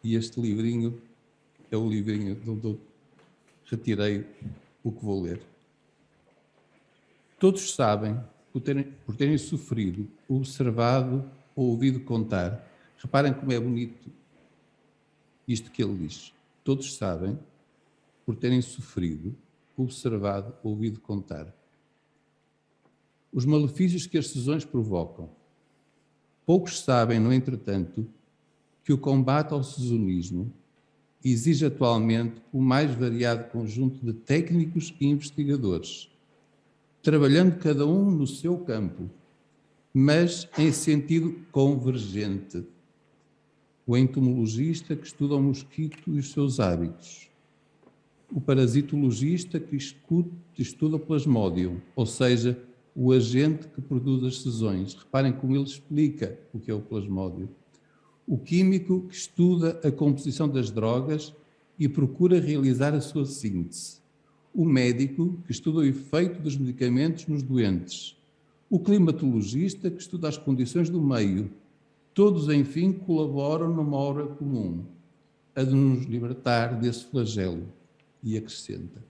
M: E este livrinho é o livrinho de onde retirei o que vou ler. Todos sabem, por terem sofrido, observado ou ouvido contar. Reparem como é bonito isto que ele diz. Todos sabem, por terem sofrido, observado ou ouvido contar. Os malefícios que as cisões provocam. Poucos sabem, no entretanto, que o combate ao cesonismo exige atualmente o mais variado conjunto de técnicos e investigadores, trabalhando cada um no seu campo, mas em sentido convergente. O entomologista que estuda o mosquito e os seus hábitos. O parasitologista que estuda o plasmódium, ou seja, o agente que produz as cisões. Reparem como ele explica o que é o plasmódium. O químico que estuda a composição das drogas e procura realizar a sua síntese. O médico que estuda o efeito dos medicamentos nos doentes. O climatologista que estuda as condições do meio. Todos, enfim, colaboram numa obra comum, a de nos libertar desse flagelo. E acrescenta.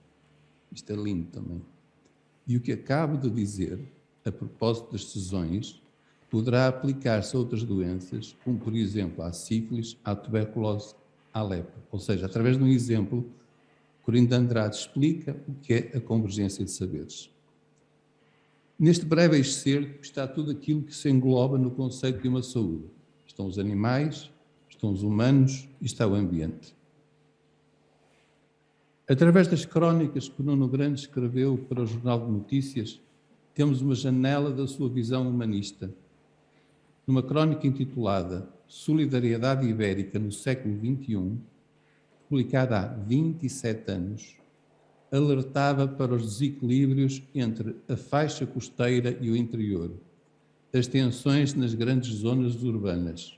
M: Isto é lindo também. E o que acabo de dizer, a propósito das cisões, poderá aplicar-se a outras doenças, como, por exemplo, à sífilis, à tuberculose, à lepra. Ou seja, através de um exemplo, Corino de Andrade explica o que é a convergência de saberes. Neste breve excerto está tudo aquilo que se engloba no conceito de uma saúde. Estão os animais, estão os humanos e está o ambiente. Através das crónicas que o Nuno Grande escreveu para o Jornal de Notícias, temos uma janela da sua visão humanista. Numa crónica intitulada Solidariedade Ibérica no século XXI, publicada há 27 anos, alertava para os desequilíbrios entre a faixa costeira e o interior, as tensões nas grandes zonas urbanas,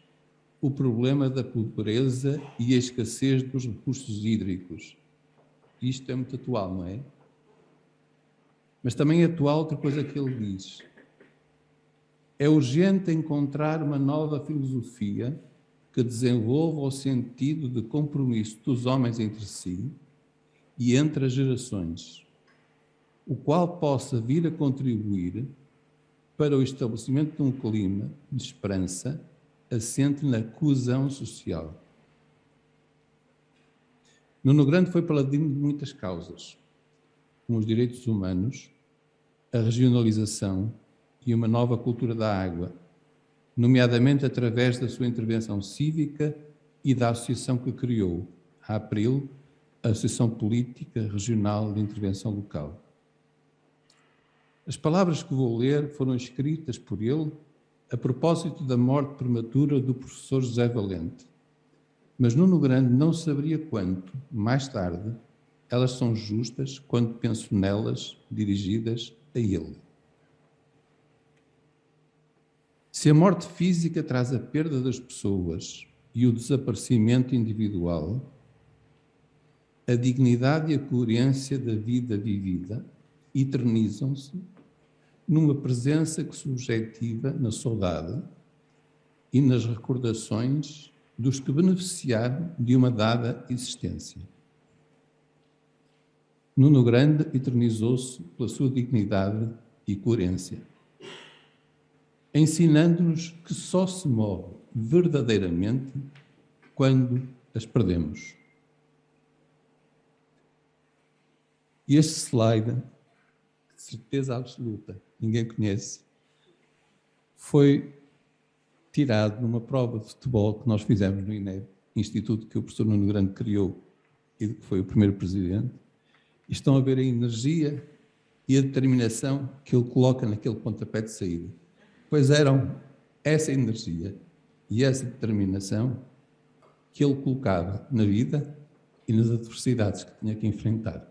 M: o problema da pobreza e a escassez dos recursos hídricos. Isto é muito atual, não é? Mas também é atual outra coisa que ele diz. É urgente encontrar uma nova filosofia que desenvolva o sentido de compromisso dos homens entre si e entre as gerações, o qual possa vir a contribuir para o estabelecimento de um clima de esperança assente na coesão social. Nuno Grande foi paladino de muitas causas, como os direitos humanos, a regionalização e uma nova cultura da água, nomeadamente através da sua intervenção cívica e da associação que criou, a April, a Associação Política Regional de Intervenção Local. As palavras que vou ler foram escritas por ele a propósito da morte prematura do professor José Valente, mas Nuno Grande não saberia quanto, mais tarde, elas são justas quando penso nelas dirigidas a ele. Se a morte física traz a perda das pessoas e o desaparecimento individual, a dignidade e a coerência da vida vivida eternizam-se numa presença que subjetiva na saudade e nas recordações dos que beneficiaram de uma dada existência. Nuno Grande eternizou-se pela sua dignidade e coerência, ensinando-nos que só se morre verdadeiramente quando as perdemos. E este slide, de certeza absoluta, ninguém conhece, foi tirado numa prova de futebol que nós fizemos no INEB, instituto que o professor Nuno Grande criou e que foi o primeiro presidente, e estão a ver a energia e a determinação que ele coloca naquele pontapé de saída. Pois eram essa energia e essa determinação que ele colocava na vida e nas adversidades que tinha que enfrentar.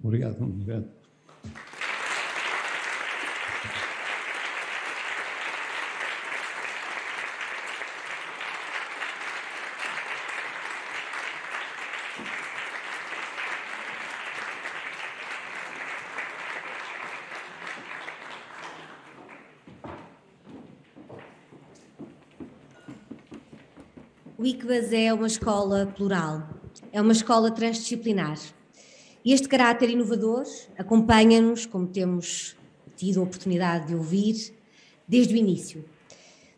M: Obrigado, Nuno Grande.
A: O ICBAS é uma escola plural, é uma escola transdisciplinar. E este caráter inovador acompanha-nos, como temos tido a oportunidade de ouvir, desde o início.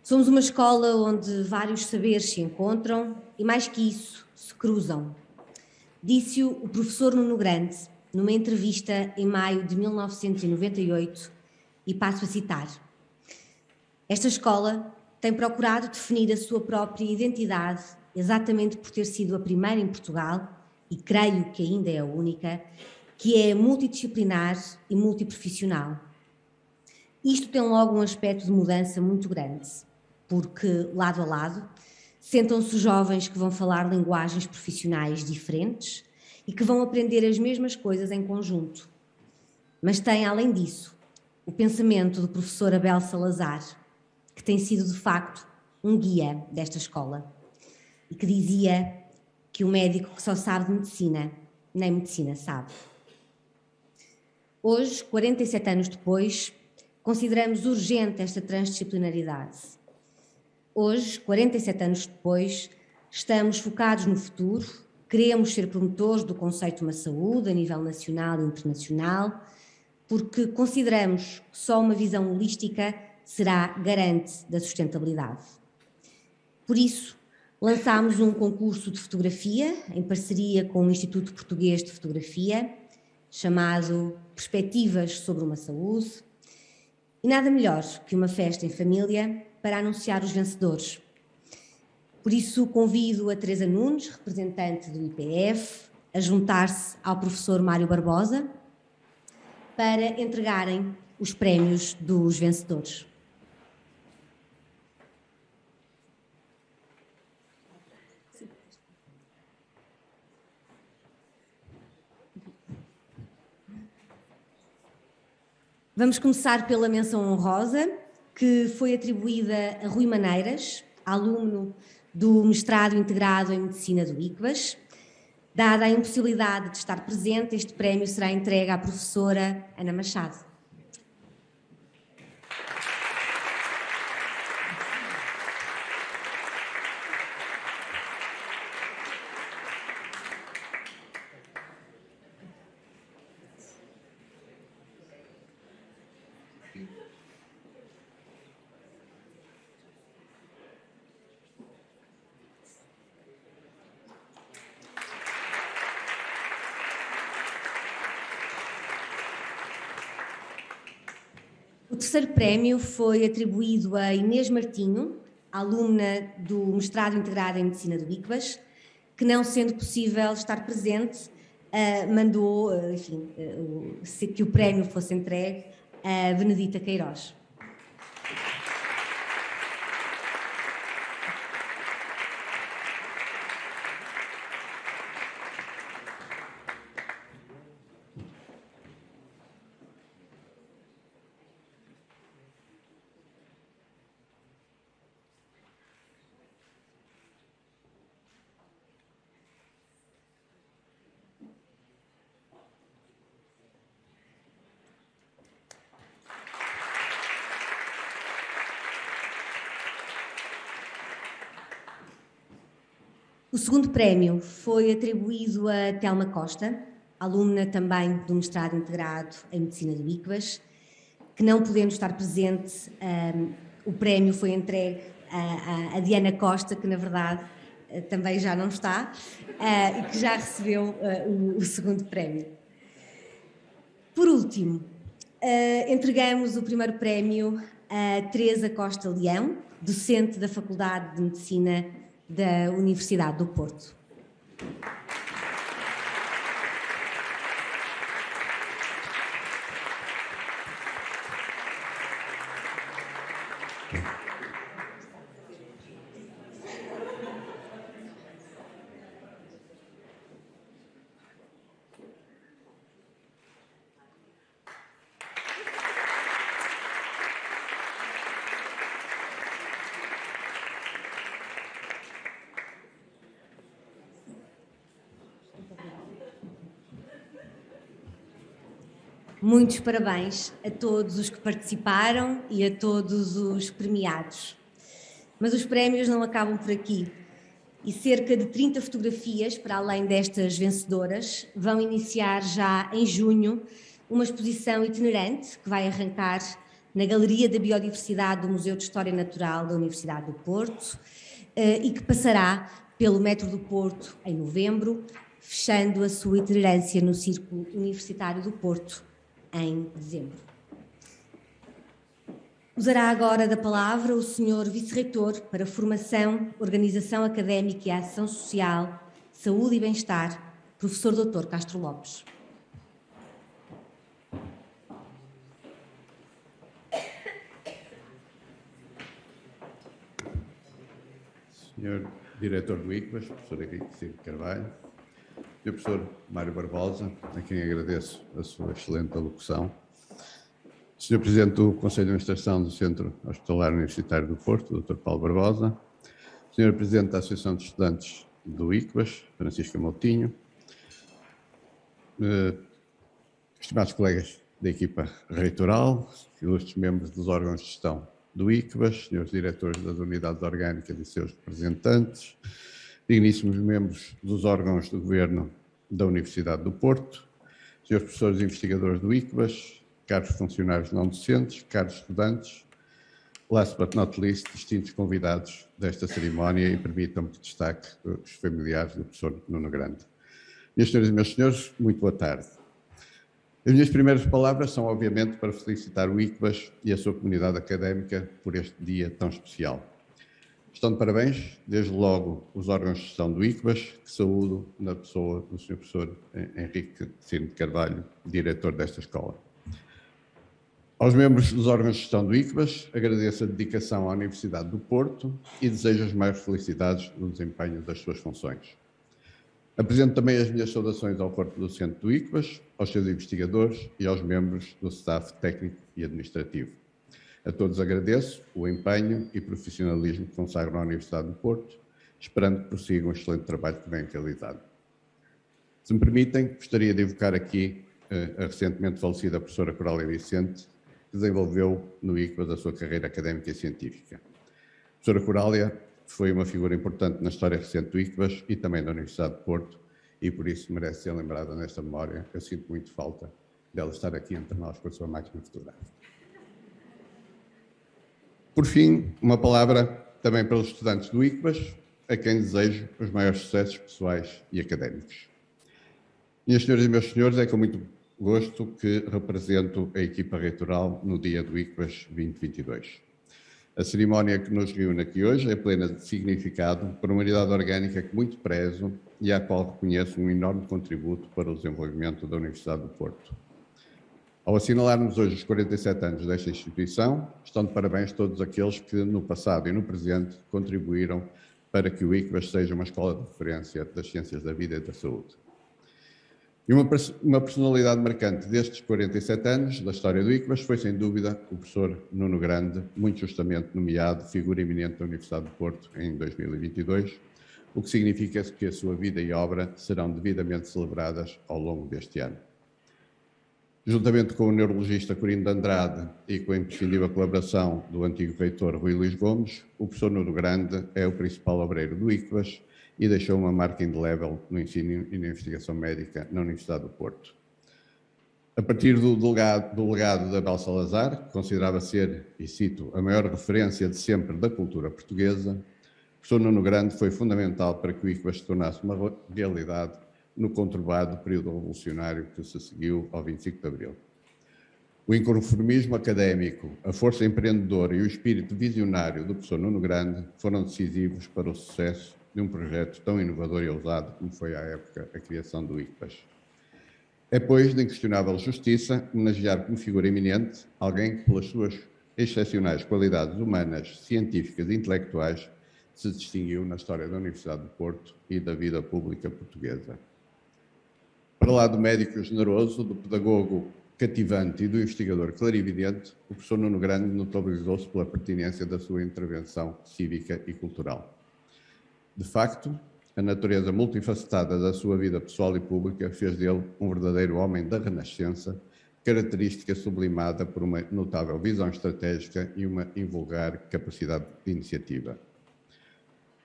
A: Somos uma escola onde vários saberes se encontram e, mais que isso, se cruzam. Disse-o o professor Nuno Grande, numa entrevista em maio de 1998, e passo a citar: "Esta escola tem procurado definir a sua própria identidade exatamente por ter sido a primeira em Portugal, e creio que ainda é a única, que é multidisciplinar e multiprofissional. Isto tem logo um aspecto de mudança muito grande, porque, lado a lado, sentam-se jovens que vão falar linguagens profissionais diferentes e que vão aprender as mesmas coisas em conjunto. Mas tem, além disso, o pensamento do professor Abel Salazar, que tem sido, de facto, um guia desta escola, e que dizia que o médico que só sabe de medicina, nem medicina sabe. Hoje, 47 anos depois, consideramos urgente esta transdisciplinaridade. Hoje, 47 anos depois, estamos focados no futuro, queremos ser promotores do conceito de uma saúde a nível nacional e internacional, porque consideramos que só uma visão holística será garante da sustentabilidade. Por isso, lançámos um concurso de fotografia em parceria com o Instituto Português de Fotografia, chamado Perspectivas sobre uma Saúde, e nada melhor que uma festa em família para anunciar os vencedores. Por isso, convido a Teresa Nunes, representante do IPF, a juntar-se ao professor Mário Barbosa para entregarem os prémios dos vencedores. Vamos começar pela menção honrosa, que foi atribuída a Rui Maneiras, aluno do mestrado integrado em Medicina do ICBAS. Dada a impossibilidade de estar presente, este prémio será entregue à professora Ana Machado. O terceiro prémio foi atribuído a Inês Martinho, alumna do mestrado integrado em Medicina do ICBAS, que, não sendo possível estar presente, mandou, enfim, que o prémio fosse entregue a Benedita Queiroz. O segundo prémio foi atribuído a Telma Costa, alumna também do mestrado integrado em Medicina do ICBAS, que, não podendo estar presente, o prémio foi entregue a Diana Costa, que na verdade também já não está, e que já recebeu o segundo prémio. Por último, entregamos o primeiro prémio a Teresa Costa Leão, docente da Faculdade de Medicina da Universidade do Porto. Muitos parabéns a todos os que participaram e a todos os premiados. Mas os prémios não acabam por aqui. E cerca de 30 fotografias, para além destas vencedoras, vão iniciar já em junho uma exposição itinerante que vai arrancar na Galeria da Biodiversidade do Museu de História Natural da Universidade do Porto e que passará pelo Metro do Porto em novembro, fechando a sua itinerância no Círculo Universitário do Porto em dezembro. Usará agora da palavra o Sr. Vice-Reitor para Formação, Organização Académica e Ação Social, Saúde e Bem-Estar, Professor Dr. Castro Lopes.
N: Senhor Diretor do ICBAS, Professor Henrique Carvalho, Sr. Professor Mário Barbosa, a quem agradeço a sua excelente alocução, Sr. Presidente do Conselho de Administração do Centro Hospitalar Universitário do Porto, Dr. Paulo Barbosa, Sr. Presidente da Associação de Estudantes do ICBAS, Francisca Moutinho, estimados colegas da equipa reitoral, ilustres membros dos órgãos de gestão do ICBAS, senhores diretores das unidades orgânicas e seus representantes, digníssimos membros dos órgãos de governo da Universidade do Porto, senhores professores e investigadores do ICBAS, caros funcionários não docentes, caros estudantes, last but not least, distintos convidados desta cerimónia, e permitam-me que destaque os familiares do professor Nuno Grande. Minhas senhoras e meus senhores, muito boa tarde. As minhas primeiras palavras são, obviamente, para felicitar o ICBAS e a sua comunidade académica por este dia tão especial. Estão de parabéns, desde logo, os órgãos de gestão do ICBAS, que saúdo na pessoa do Sr. Professor Henrique de Carvalho, diretor desta escola. Aos membros dos órgãos de gestão do ICBAS, agradeço a dedicação à Universidade do Porto e desejo as maiores felicidades no desempenho das suas funções. Apresento também as minhas saudações ao corpo docente do ICBAS, aos seus investigadores e aos membros do staff técnico e administrativo. A todos agradeço o empenho e profissionalismo que consagram à Universidade do Porto, esperando que prossigam o excelente trabalho que vem realizado. Se me permitem, gostaria de evocar aqui a recentemente falecida professora Corália Vicente, que desenvolveu no ICBAS a sua carreira académica e científica. A professora Corália foi uma figura importante na história recente do ICBAS e também da Universidade de Porto, e por isso merece ser lembrada nesta memória. Eu sinto muito falta dela estar aqui entre nós com a sua máquina fotográfica. Por fim, uma palavra também para os estudantes do ICBAS, a quem desejo os maiores sucessos pessoais e académicos. Minhas senhoras e meus senhores, é com muito gosto que represento a equipa reitoral no dia do ICBAS 2022. A cerimónia que nos reúne aqui hoje é plena de significado para uma unidade orgânica que muito prezo e à qual reconheço um enorme contributo para o desenvolvimento da Universidade do Porto. Ao assinalarmos hoje os 47 anos desta instituição, estão de parabéns todos aqueles que no passado e no presente contribuíram para que o ICBAS seja uma escola de referência das ciências da vida e da saúde. E uma personalidade marcante destes 47 anos da história do ICBAS foi, sem dúvida, o professor Nuno Grande, muito justamente nomeado figura eminente da Universidade do Porto em 2022, o que significa que a sua vida e obra serão devidamente celebradas ao longo deste ano. Juntamente com o neurologista Corino de Andrade e com a imprescindível colaboração do antigo reitor Rui Luís Gomes, o professor Nuno Grande é o principal obreiro do ICBAS e deixou uma marca indelével no ensino e na investigação médica na Universidade do Porto. A partir do legado de Abel Salazar, que considerava ser, e cito, a maior referência de sempre da cultura portuguesa, o professor Nuno Grande foi fundamental para que o ICBAS se tornasse uma realidade no conturbado período revolucionário que se seguiu ao 25 de Abril. O inconformismo académico, a força empreendedora e o espírito visionário do professor Nuno Grande foram decisivos para o sucesso de um projeto tão inovador e ousado como foi à época a criação do ICBAS. É, pois, de inquestionável justiça homenagear como figura eminente alguém que, pelas suas excepcionais qualidades humanas, científicas e intelectuais, se distinguiu na história da Universidade do Porto e da vida pública portuguesa. Para lá do médico generoso, do pedagogo cativante e do investigador clarividente, o professor Nuno Grande notabilizou-se pela pertinência da sua intervenção cívica e cultural. De facto, a natureza multifacetada da sua vida pessoal e pública fez dele um verdadeiro homem da Renascença, característica sublimada por uma notável visão estratégica e uma invulgar capacidade de iniciativa.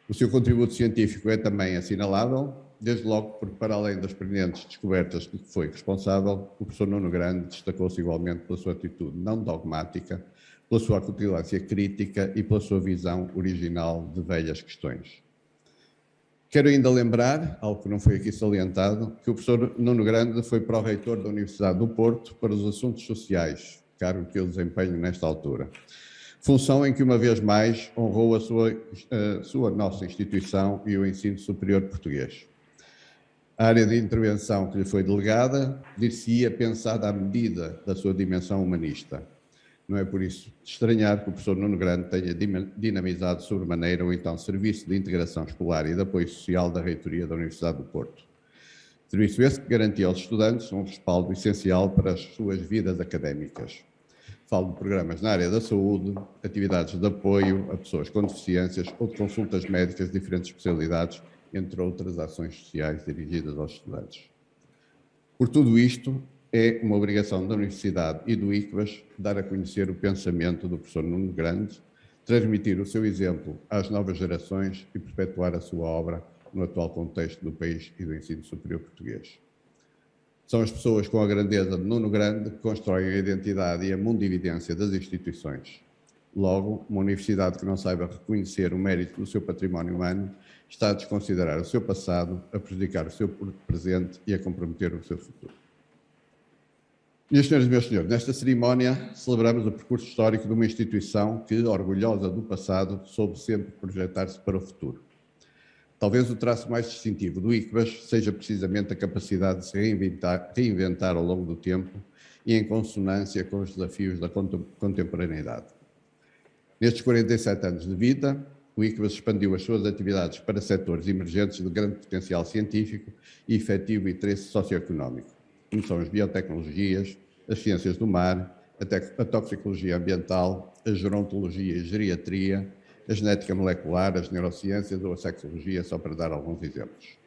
N: O seu contributo científico é também assinalável, desde logo porque, para além das pertinentes descobertas de que foi responsável, o professor Nuno Grande destacou-se igualmente pela sua atitude não dogmática, pela sua acutilância crítica e pela sua visão original de velhas questões. Quero ainda lembrar, algo que não foi aqui salientado, que o professor Nuno Grande foi pró-reitor da Universidade do Porto para os assuntos sociais, cargo que eu desempenho nesta altura. Função em que, uma vez mais, honrou a nossa instituição e o ensino superior português. A área de intervenção que lhe foi delegada dir-se-ia pensada à medida da sua dimensão humanista. Não é por isso de estranhar que o professor Nuno Grande tenha dinamizado sobremaneira o então Serviço de Integração Escolar e de Apoio Social da Reitoria da Universidade do Porto. Serviço esse que garantia aos estudantes um respaldo essencial para as suas vidas académicas. Falo de programas na área da saúde, atividades de apoio a pessoas com deficiências ou de consultas médicas de diferentes especialidades, entre outras ações sociais dirigidas aos estudantes. Por tudo isto, é uma obrigação da Universidade e do ICBAS dar a conhecer o pensamento do professor Nuno Grande, transmitir o seu exemplo às novas gerações e perpetuar a sua obra no atual contexto do país e do ensino superior português. São as pessoas com a grandeza de Nuno Grande que constroem a identidade e a mundividência das instituições. Logo, uma universidade que não saiba reconhecer o mérito do seu património humano está a desconsiderar o seu passado, a prejudicar o seu presente e a comprometer o seu futuro. Minhas senhoras e meus senhores, nesta cerimónia celebramos o percurso histórico de uma instituição que, orgulhosa do passado, soube sempre projetar-se para o futuro. Talvez o traço mais distintivo do ICBAS seja precisamente a capacidade de se reinventar ao longo do tempo e em consonância com os desafios da contemporaneidade. Nestes 47 anos de vida, o ICBAS expandiu as suas atividades para setores emergentes de grande potencial científico e efetivo interesse socioeconómico, como são as biotecnologias, as ciências do mar, a toxicologia ambiental, a gerontologia e geriatria, a genética molecular, as neurociências ou a sexologia, só para dar alguns exemplos.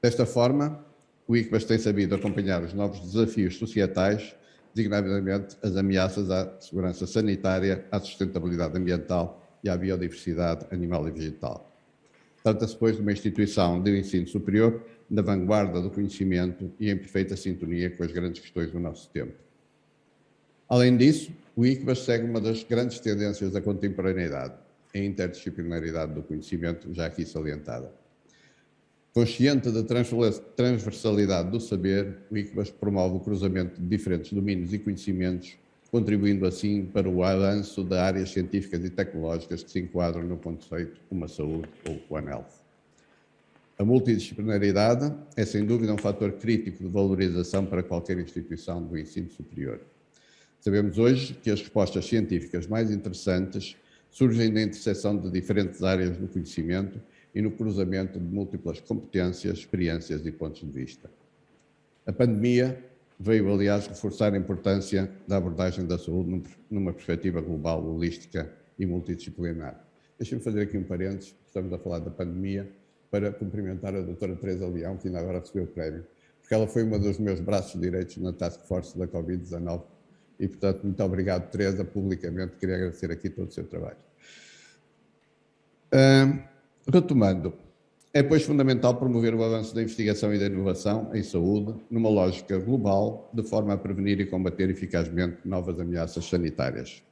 N: Desta forma, o ICBAS tem sabido acompanhar os novos desafios societais, designadamente as ameaças à segurança sanitária, à sustentabilidade ambiental e à biodiversidade animal e vegetal. Trata-se, pois, de uma instituição de ensino superior na vanguarda do conhecimento e em perfeita sintonia com as grandes questões do nosso tempo. Além disso, o ICBAS segue uma das grandes tendências da contemporaneidade, a interdisciplinaridade do conhecimento, já aqui salientada. Consciente da transversalidade do saber, o ICBAS promove o cruzamento de diferentes domínios e conhecimentos, contribuindo assim para o avanço de áreas científicas e tecnológicas que se enquadram no conceito Uma Saúde ou One Health. A multidisciplinaridade é sem dúvida um fator crítico de valorização para qualquer instituição do ensino superior. Sabemos hoje que as respostas científicas mais interessantes surgem da interseção de diferentes áreas do conhecimento e no cruzamento de múltiplas competências, experiências e pontos de vista. A pandemia veio, aliás, reforçar a importância da abordagem da saúde numa perspectiva global, holística e multidisciplinar. Deixem-me fazer aqui um parênteses, estamos a falar da pandemia, para cumprimentar a doutora Teresa Leão, que ainda agora recebeu o prémio, porque ela foi uma dos meus braços direitos na Task Force da Covid-19 e, portanto, muito obrigado, Teresa, publicamente, queria agradecer aqui todo o seu trabalho. Retomando, é, pois, fundamental promover o avanço da investigação e da inovação em saúde numa lógica global, de forma a prevenir e combater eficazmente novas ameaças sanitárias.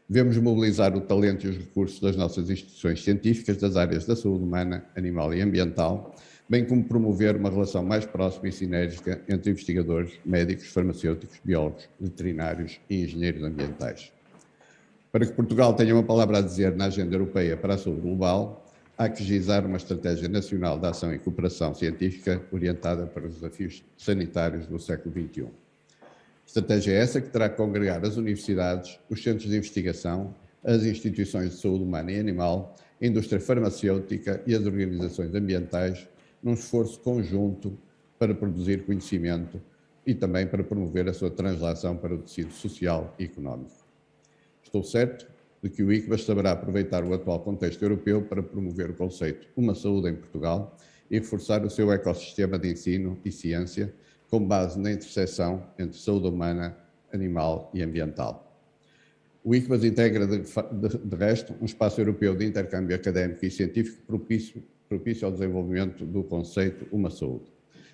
N: Devemos mobilizar o talento e os recursos das nossas instituições científicas das áreas da saúde humana, animal e ambiental, bem como promover uma relação mais próxima e sinérgica entre investigadores, médicos, farmacêuticos, biólogos, veterinários e engenheiros ambientais. Para que Portugal tenha uma palavra a dizer na agenda europeia para a saúde global, há que agilizar uma estratégia nacional de ação e cooperação científica orientada para os desafios sanitários do século XXI. Estratégia essa que terá que congregar as universidades, os centros de investigação, as instituições de saúde humana e animal, a indústria farmacêutica e as organizações ambientais num esforço conjunto para produzir conhecimento e também para promover a sua translação para o tecido social e económico. Estou certo de que o ICBAS saberá aproveitar o atual contexto europeu para promover o conceito Uma Saúde em Portugal e reforçar o seu ecossistema de ensino e ciência com base na interseção entre saúde humana, animal e ambiental. O ICBAS integra, de resto, um espaço europeu de intercâmbio académico e científico propício ao desenvolvimento do conceito Uma Saúde.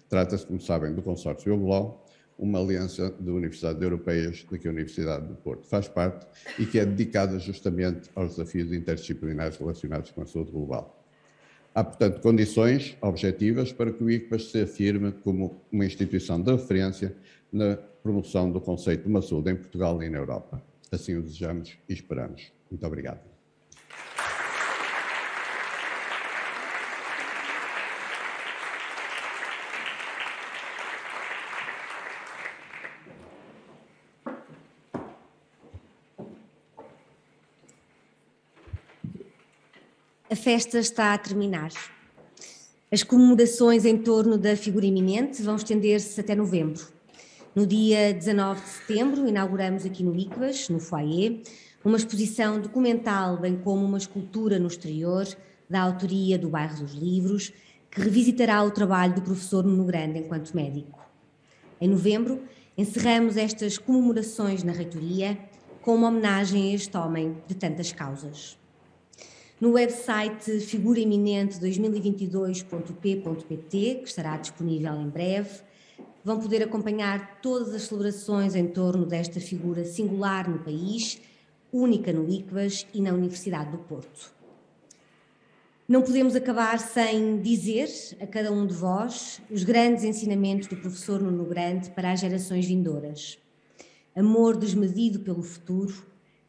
N: Trata-se, como sabem, do consórcio EUGLO, uma aliança de universidades europeias de que a Universidade do Porto faz parte e que é dedicada justamente aos desafios interdisciplinares relacionados com a saúde global. Há, portanto, condições objetivas para que o ICBAS se afirme como uma instituição de referência na promoção do conceito de uma saúde em Portugal e na Europa. Assim o desejamos e esperamos. Muito obrigado.
A: A festa está a terminar. As comemorações em torno da figura eminente vão estender-se até novembro. No dia 19 de setembro, inauguramos aqui no ICBAS, no foyer, uma exposição documental, bem como uma escultura no exterior, da autoria do Bairro dos Livros, que revisitará o trabalho do professor Nuno Grande enquanto médico. Em novembro, encerramos estas comemorações na reitoria com uma homenagem a este homem de tantas causas. No website figuraeminente2022.p.pt, que estará disponível em breve, vão poder acompanhar todas as celebrações em torno desta figura singular no país, única no ICBAS e na Universidade do Porto. Não podemos acabar sem dizer a cada um de vós os grandes ensinamentos do professor Nuno Grande para as gerações vindouras. Amor desmedido pelo futuro,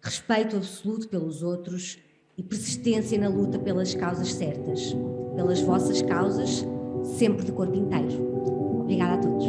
A: respeito absoluto pelos outros e persistência na luta pelas causas certas, pelas vossas causas, sempre de corpo inteiro. Obrigada a todos.